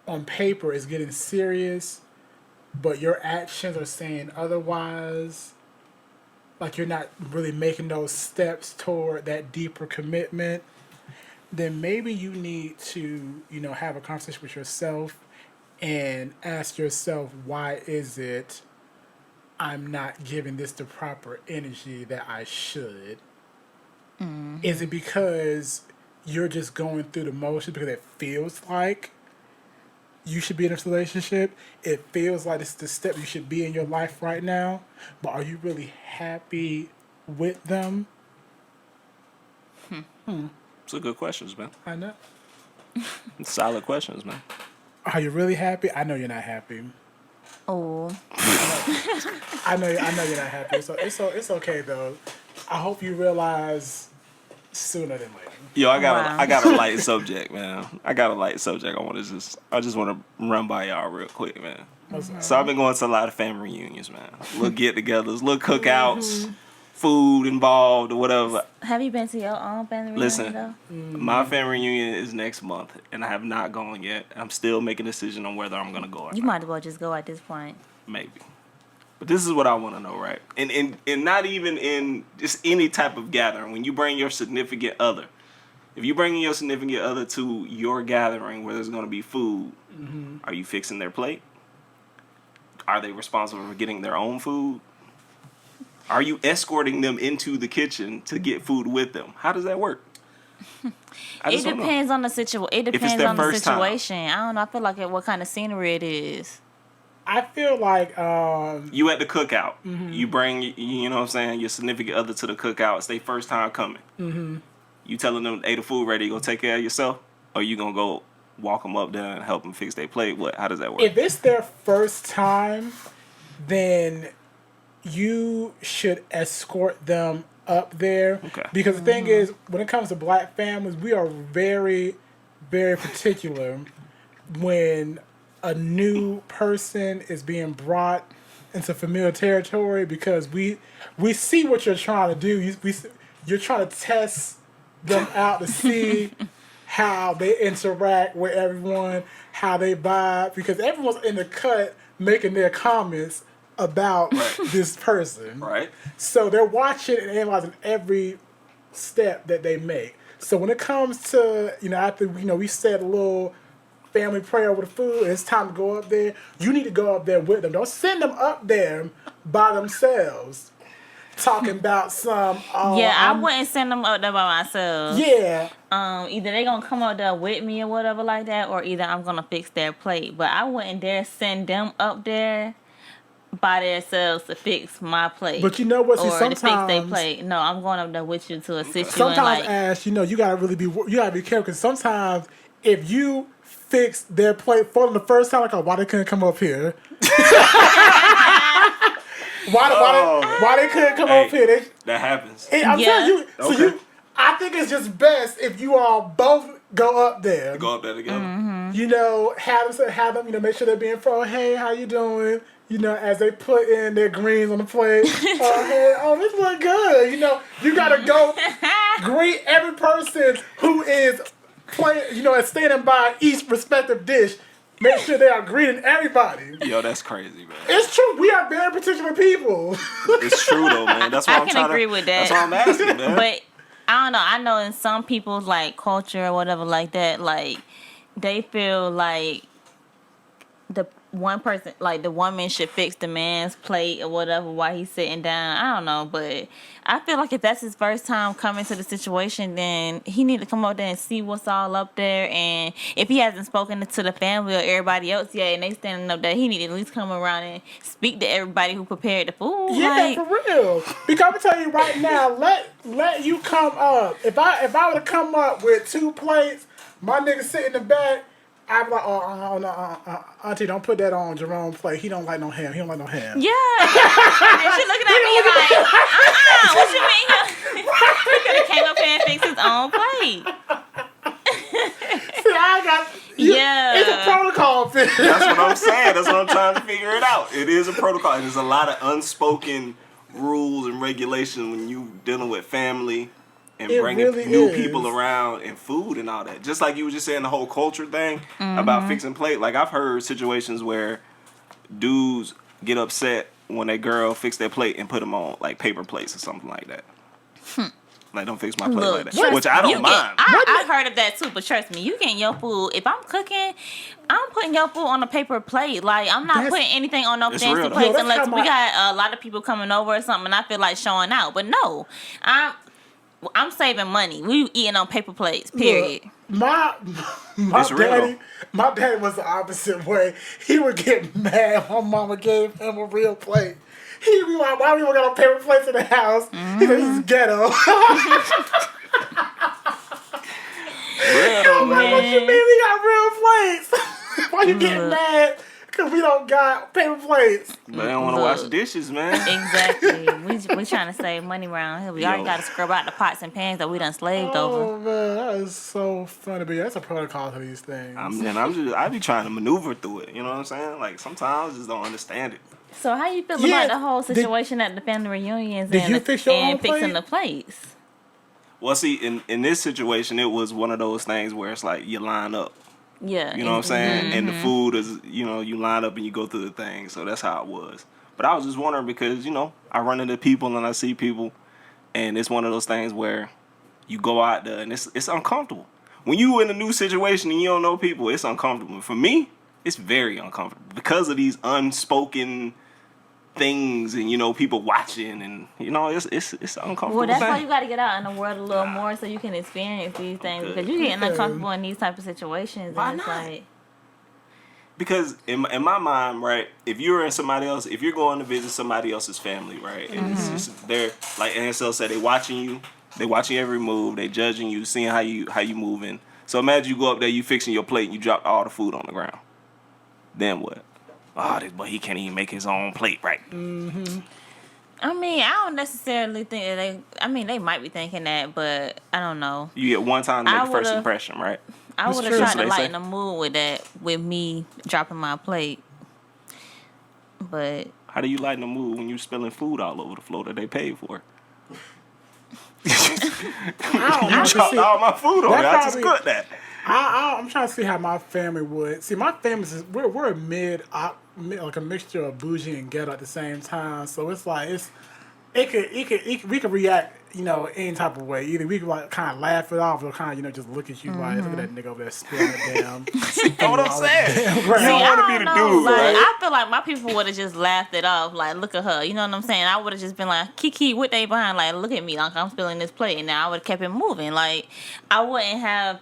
on paper, it's getting serious, but your actions are saying otherwise, like you're not really making those steps toward that deeper commitment, then maybe you need to, have a conversation with yourself and ask yourself, why is it I'm not giving this the proper energy that I should? Mm-hmm. Is it because you're just going through the motions because it feels like you should be in this relationship? It feels like it's the step you should be in your life right now, but are you really happy with them? It's a good questions, man. I know. Solid questions, man. Are you really happy? I know you're not happy. Oh. I know you're not happy. So it's okay though. I hope you realize sooner than later. Yo, I got a light subject, man. I just want to run by y'all real quick, man. So I've been going to a lot of family reunions, man. Little get-togethers, little cookouts, food involved or whatever. Have you been to your own family reunion? Listen, my family reunion is next month, and I have not gone yet. I'm still making a decision on whether I'm going to go or not. You might as well just go at this point. Maybe. But this is what I want to know, right? And not even in just any type of gathering. When you bring your significant other, if you bring your significant other to your gathering where there's going to be food, are you fixing their plate? Are they responsible for getting their own food? Are you escorting them into the kitchen to get food with them? How does that work? It depends on the situation. It depends on the situation. I don't know. I feel like what kind of scenery it is. I feel like you at the cookout. You bring you know what I'm saying, your significant other to the cookout. It's their first time coming. You telling them, hey, the food ready, you gonna take care of yourself? Or you gonna go walk them up there and help them fix their plate? How does that work? If it's their first time, then you should escort them up there. Okay. Because the thing is, when it comes to black families, we are very, very particular when a new person is being brought into familiar territory, because we see what you're trying to do. You're trying to test them out to see how they interact with everyone, how they vibe, because everyone's in the cut making their comments about this person. Right. So they're watching and analyzing every step that they make. So when it comes to, after, we said a little family prayer over the food, and it's time to go up there, you need to go up there with them. Don't send them up there by themselves talking about some... I wouldn't send them up there by myself. Yeah. Either they gonna come up there with me or whatever like that, or either I'm gonna fix their plate. But I wouldn't dare send them up there by themselves to fix my plate. But you know what? See, or sometimes to fix their plate. No, I'm going up there with you to assist you. Sometimes, Ash, you gotta be careful, because sometimes if you fix their plate for them the first time, like, why they couldn't come up here? Why they couldn't come up here? That happens. I'm telling you. So I think it's just best if you all both go up there. Go up there together. Have them, make sure they're being pro. Hey, how you doing? As they put in their greens on the plate. Hey, this look good. You gotta go greet every person who is playing, and standing by each respective dish. Make sure they are greeting everybody. Yo, that's crazy, man. It's true. We are very particular people. It's true, though, man. That's why I can agree with that. That's why I'm asking, man. But I don't know. I know in some people's culture or whatever like that, they feel like one person, like the woman should fix the man's plate or whatever while he's sitting down. I don't know, but I feel like if that's his first time coming to the situation, then he need to come up there and see what's all up there. And if he hasn't spoken to the family or everybody else yet, and they standing up there, he need to at least come around and speak to everybody who prepared the food. Yeah, like, for real. Because I'm gonna tell you right now, let you come up. If I would have come up with 2 plates, my nigga sit in the back, I'd be like, Auntie, don't put that on Jerome's plate. He don't like no ham. He don't like no ham. yeah. And she looking at me like, what you mean? He could have came up here and fixed his own plate. See, I got... Yeah. It's a protocol thing. That's what I'm saying. That's what I'm trying to figure it out. It is a protocol. There's a lot of unspoken rules and regulations when you dealing with family and bringing really new is. people around and food and all that. Just like you were just saying the whole culture thing about fixing plate. Like I've heard situations where dudes get upset when a girl fix their plate and put them on like paper plates or something like that. Like don't fix my plate Look, like that. Which I don't mind. I've heard of that too, but trust me, you getting your food. If I'm cooking, I'm putting your food on a paper plate. Like I'm not putting anything on no It's fancy real, though. plates No, unless that's we how got a lot of people coming over or something and I feel like showing out. But no, I'm saving money. We eating on paper plates, period. Look, my It's real, my daddy was the opposite way. He would get mad when mama gave him a real plate. He'd be like, why we got no paper plates in the house? He said, this is ghetto. I'm like, what you mean we got real plates? Why you getting mad? Because we don't got paper plates. But they don't want to wash dishes, man. Exactly. we trying to save money around here. We already got to scrub out the pots and pans that we done slaved over. Oh, man, that is so funny. But yeah, that's a protocol for these things. I be trying to maneuver through it. You know what I'm saying? Like sometimes I just don't understand it. So how you feel Yeah, about the whole situation at the family reunions did you and, fix your and own fixing plate? the plates? Well, see, in this situation, it was one of those things where it's like you line up. Yeah. You know what I'm saying? And the food is, you line up and you go through the thing. So that's how it was. But I was just wondering because, I run into people and I see people. And it's one of those things where you go out there and it's uncomfortable. When you in a new situation and you don't know people, it's uncomfortable. For me, it's very uncomfortable because of these unspoken things and people watching and it's uncomfortable. Well, that's thing. why you got to get out in the world a little more so you can experience these things because you're getting uncomfortable in these type of situations. Why and it's not? like, because in my mind, right, if you're going to visit somebody else's family, right, and it's just they're like Ansel said, they watching every move, they judging you, seeing how you moving. So imagine you go up there, you fixing your plate, and you drop all the food on the ground. Then what? Oh, this boy, he can't even make his own plate right. I mean, I don't necessarily think that they might be thinking that, but I don't know. You get one time to make the first impression, right? I would have true. tried That's to what they lighten say. the mood with that, with me dropping my plate. But How do you lighten the mood when you spilling food all over the floor that they paid for? I don't know. You chopped See, all my food on that there. I just probably- cooked that. I'm trying to see how my family would. See, my family we're a like a mixture of bougie and ghetto at the same time. So it's like we could react, any type of way. Either we could like kind of laugh it off or kind of just look at you like, look at that nigga over there spilling it down. Know what I'm saying? Damn You right. don't want to I be don't the know, dude, like, right? I feel like my people would have just laughed it off, like, look at her. You know what I'm saying? I would have just been like, Kiki, what they behind? Like, look at me, like I'm spilling this plate, and now I would have kept it moving. Like, I wouldn't have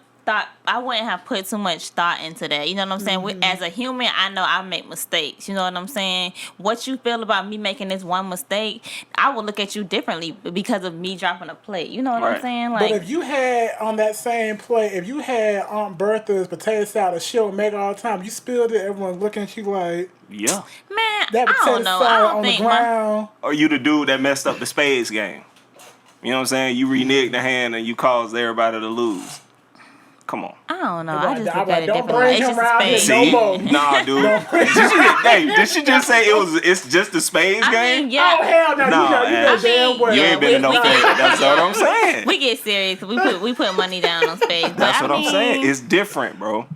put too much thought into that. You know what I'm saying? As a human, I know I make mistakes. You know what I'm saying? What you feel about me making this one mistake, I would look at you differently because of me dropping a plate. You know what I'm Right. saying? But if you had on that same plate, if you had Aunt Bertha's potato salad, she'll make all the time. You spilled it, everyone looking at you like Yeah. man, that I potato don't know. I salad don't on the think ground. Or you the dude that messed up the spades game. You know what I'm saying? You reneged the hand and you caused everybody to lose. Come on. I don't know. Right, I just I'm look like, at it don't differently. bring It's him just a around here spade. no more. Nah, dude. Did she just say it's just the spades I game? mean, yeah. Oh hell no! No, you know Ash. damn well. You Yeah, ain't been in no we- spades. That's what I'm saying. We get serious. We put money down on spades. But That's what I'm mean, saying. It's different, bro.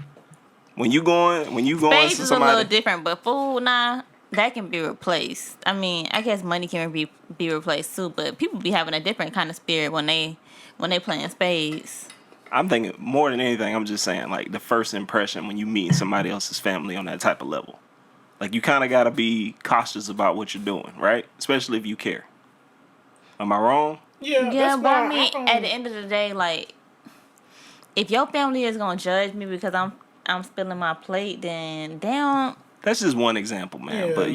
When you going spades to is a little somebody. different, but food, nah, that can be replaced. I mean, I guess money can be replaced too, but people be having a different kind of spirit when they playing spades. I'm thinking more than anything. I'm just saying like the first impression when you meet somebody else's family on that type of level. Like, you kind of got to be cautious about what you're doing, right? Especially if you care. Am I wrong? Yeah, Yeah, that's but I why mean, don't- at the end of the day, like, if your family is gonna judge me because I'm spilling my plate, then they don't. That's just one example, man. Yeah. But,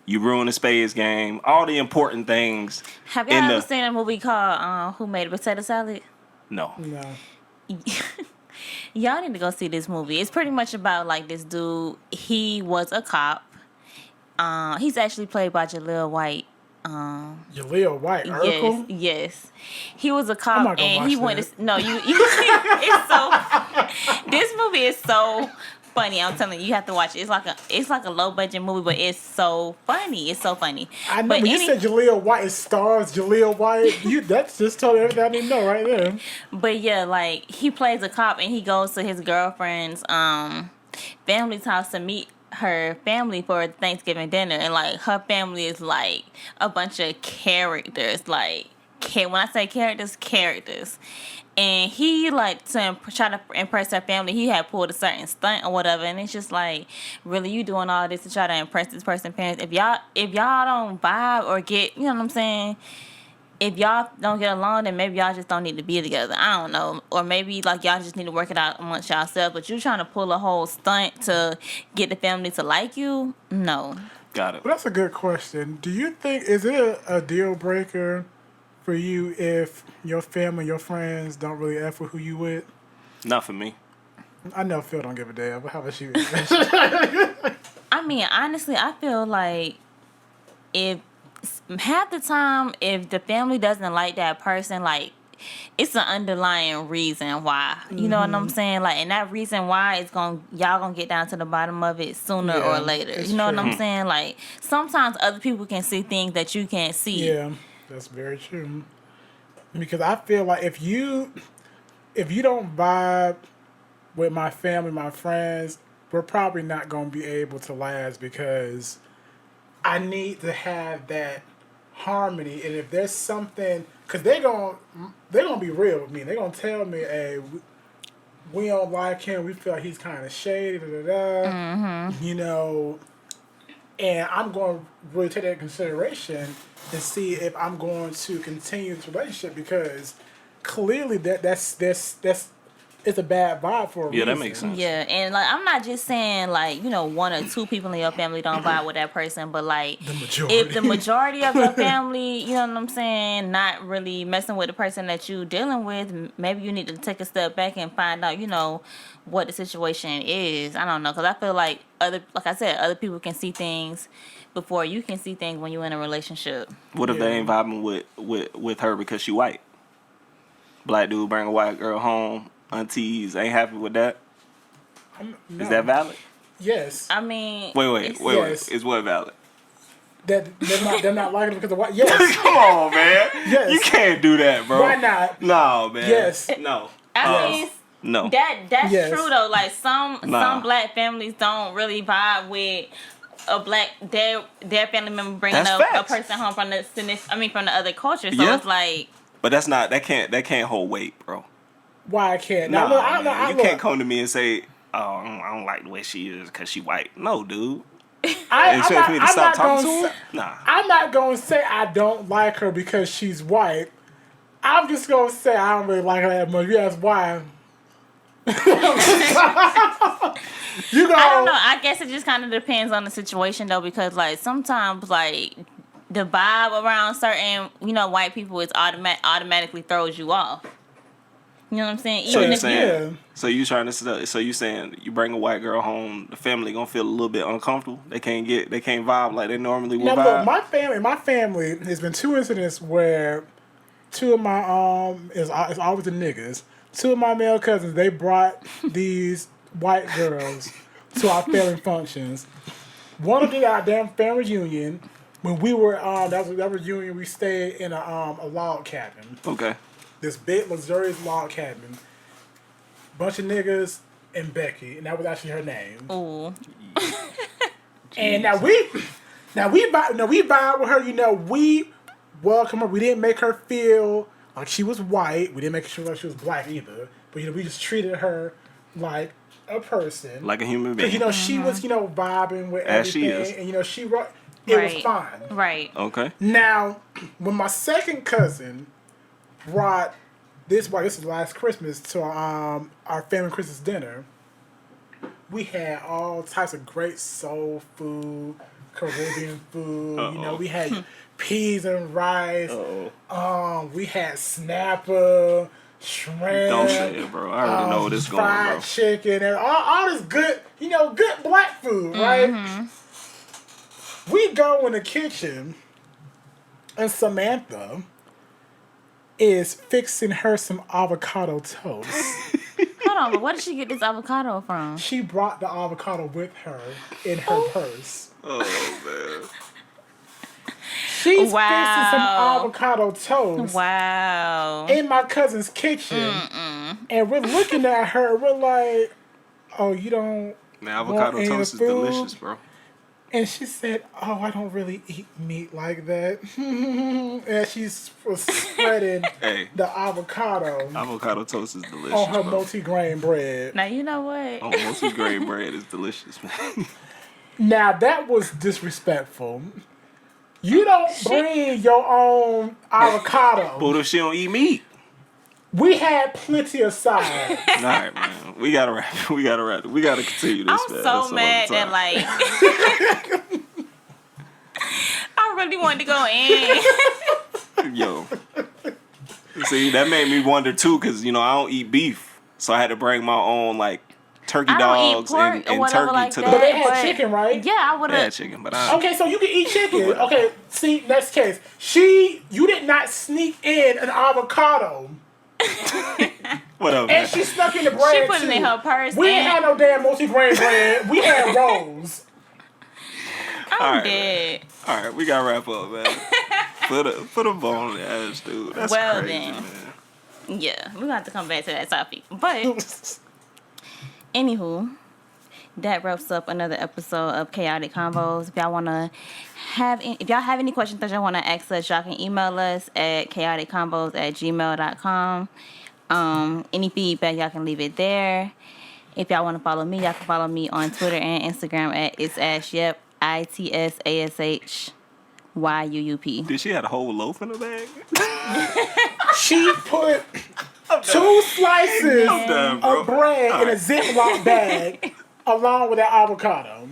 you ruin the spades game. All the important things Have y'all in ever the... seen a movie called Who Made a Potato Salad? No. No. Y'all need to go see this movie. It's pretty much about like this dude. He was a cop. He's actually played by Jaleel White. Jaleel White, Yes, Urkel? yes. He was a I'm cop not gonna and watch he went that. to, no, you it's so this movie is so funny. I'm telling you, you have to watch it. It's like a low budget movie, but it's so funny. It's so funny. I know, But when you said Jaleel White, it stars Jaleel White. That's just told everything I need to know right there. But yeah, like he plays a cop and he goes to his girlfriend's family's house to meet her family for Thanksgiving dinner, and like her family is like a bunch of characters. Like, when I say characters. And he like to try to impress her family. He had pulled a certain stunt or whatever, and it's just like, really, you doing all this to try to impress this person's parents? If y'all don't vibe or get, you know what I'm saying? If y'all don't get along, then maybe y'all just don't need to be together. I don't know. Or maybe like y'all just need to work it out amongst yourselves. But you trying to pull a whole stunt to get the family to like you? No. Got it. Well, that's a good question. Do you think, is it a deal breaker for you if your family, your friends don't really F with who you with? Not for me. I know Phil don't give a damn, but how about you? I mean, honestly, I feel like if half the time, if the family doesn't like that person, like, it's an underlying reason why. You know what I'm saying? Like, and that reason why is y'all gonna get down to the bottom of it sooner Yeah, or later. it's You know true. what I'm saying? Like, sometimes other people can see things that you can't see. Yeah, that's very true. Because I feel like if you don't vibe with my family, my friends, we're probably not going to be able to last because I need to have that harmony. And if there's something, because they're gonna be real with me. They're gonna tell me, hey, we don't like him. We feel like he's kind of shady. You know. And I'm going to really take that into consideration and see if I'm going to continue this relationship, because clearly that's it's a bad vibe for a reason. That makes sense. Yeah, and like I'm not just saying like, one or two people in your family don't vibe with that person, but like The majority. if the majority of your family, you know what I'm saying, not really messing with the person that you dealing with, maybe you need to take a step back and find out, what the situation is. I don't know, because I feel like other people can see things before you can see things when you're in a relationship. What if they ain't vibing with her because she white? Black dude bring a white girl home. Aunties ain't happy with that. No. Is that valid? Yes. I mean, Wait. Yes. Is what valid? That they're not liking it because of what? Yes. Come on, man. Yes. You can't do that, bro. Why not? No, man. Yes. No. I mean, No. that's Yes. true though. Like some Nah. black families don't really vibe with their family member bringing That's a facts. person home from the other culture. So Yeah. it's like, But that can't hold weight, bro. Why I can't? Nah, Now, look, man. You can't come to me and say, "Oh, I don't like the way she is because she white." No, dude. I'm Expect me to not stop talking gonna to her? say- Nah. I'm not gonna say I don't like her because she's white. I'm just gonna say I don't really like her that much. You ask why? You go. I don't know. I guess it just kind of depends on the situation though, because like sometimes like the vibe around certain white people is automatically throws you off. You know what I'm saying? So Even you if saying? So you saying you bring a white girl home, the family gonna feel a little bit uncomfortable. They can't vibe like they normally would Now vibe. look, my family, there's been two incidents where two of my it's always the niggas. Two of my male cousins, they brought these white girls to our family functions. One of them at our damn family reunion. When we were that was reunion, we stayed in a log cabin. Okay. This big luxurious log cabin. Bunch of niggas and Becky, and that was actually her name. ooh, And now we vibe with her. We welcome her. We didn't make her feel like she was white. We didn't make her feel like she was black either. But we just treated her like a person. Like a human being. Because, you know, she was, you know, vibing with As she everything. is. And, you know, it was fine. Right. Okay. Now, when my second cousin brought this is last Christmas, to our family Christmas dinner, we had all types of great soul food, Caribbean food. Uh-oh. You know, we had peas and rice. Uh-oh. We had snapper, shrimp. Don't say it, bro. I already know where this going, bro. Fried chicken and all this good, you know, good black food, right? We go in the kitchen, and Samantha is fixing her some avocado toast. Hold on, but where did she get this avocado from? She brought the avocado with her in her purse. Oh, man. She's fixing some avocado toast. Wow. In my cousin's kitchen. And we're looking at her, we're like, oh, you don't Man, avocado want any toast is food? delicious, bro. And she said, oh, I don't really eat meat like that. And she was spreading the avocado Avocado toast is delicious, on her bro. multi-grain bread. Now, you know what? Oh, multi-grain bread is delicious, man. Now, that was disrespectful. You don't bring your own avocado. But if she don't eat meat? We had plenty of sides. All right, man. We gotta wrap it. We gotta continue this, I'm man. so mad that, like, I really wanted to go in. Yo. See, that made me wonder, too, because, you know, I don't eat beef. So I had to bring my own, like, turkey dogs and turkey like to that, the... But they had chicken, right? Yeah, I would They had have. chicken, but I... Okay, so you can eat chicken. Okay, see, next case. You did not sneak in an avocado. Whatever, And man. she stuck in the bread, She put it too. in her purse. We ain't had no damn multi-grain bread. We had rolls. I'm dead. All right, we gotta wrap up, man. Put a bone on the ass, dude. That's Well, crazy, then. man. Yeah, we're going to have to come back to that topic. But, anywho, that wraps up another episode of Chaotic Convos. If y'all have any questions that y'all want to ask us, y'all can email us at chaoticconvos@gmail.com. Any feedback, y'all can leave it there. If y'all want to follow me, y'all can follow me on Twitter and Instagram at itsashyep, ITSASHYUUP. Did she have a whole loaf in her bag? She put 2 slices I'm done, bro. of bread in a Ziploc bag along with that avocado.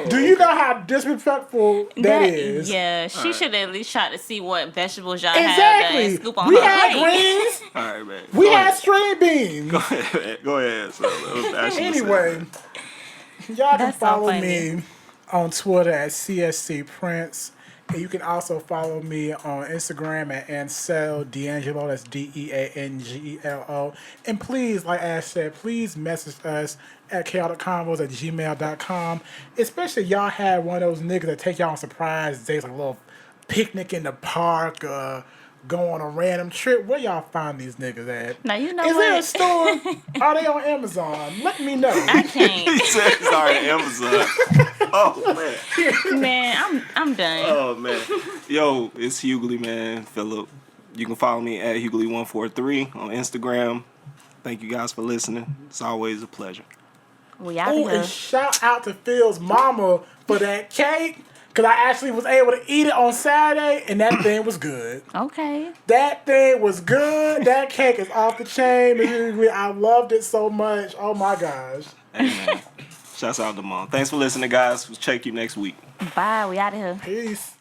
Do you know how disrespectful that is? Yeah, she should at least try to see what vegetables y'all Exactly. have that scoop on We her had plate. greens. All right, man. We had string beans. Go ahead. Go ahead. So, Anyway, y'all can That's so follow funny. me on Twitter at CSC Prince. And you can also follow me on Instagram at Ansel D'Angelo. That's DEANGELO. And please, like Ash said, please message us at chaoticconvos@gmail.com. Especially y'all had one of those niggas that take y'all on surprise days, like a little picnic in the park, go on a random trip. Where y'all find these niggas at? Now, you know Is there a what? store? Are they on Amazon? Let me know. I can't. He said it's already Amazon. Oh, man. Man, I'm done. Oh, man. Yo, it's Hughley, man. Philip. You can follow me at Hughley143 on Instagram. Thank you guys for listening. It's always a pleasure. We out Oh, here. and shout out to Phil's mama for that cake. Because I actually was able to eat it on Saturday, and that thing was good. Okay. That thing was good. That cake is off the chain. I loved it so much. Oh, my gosh. Hey, man. Shouts out to Mom. Thanks for listening, guys. We'll check you next week. Bye. We out of here. Peace.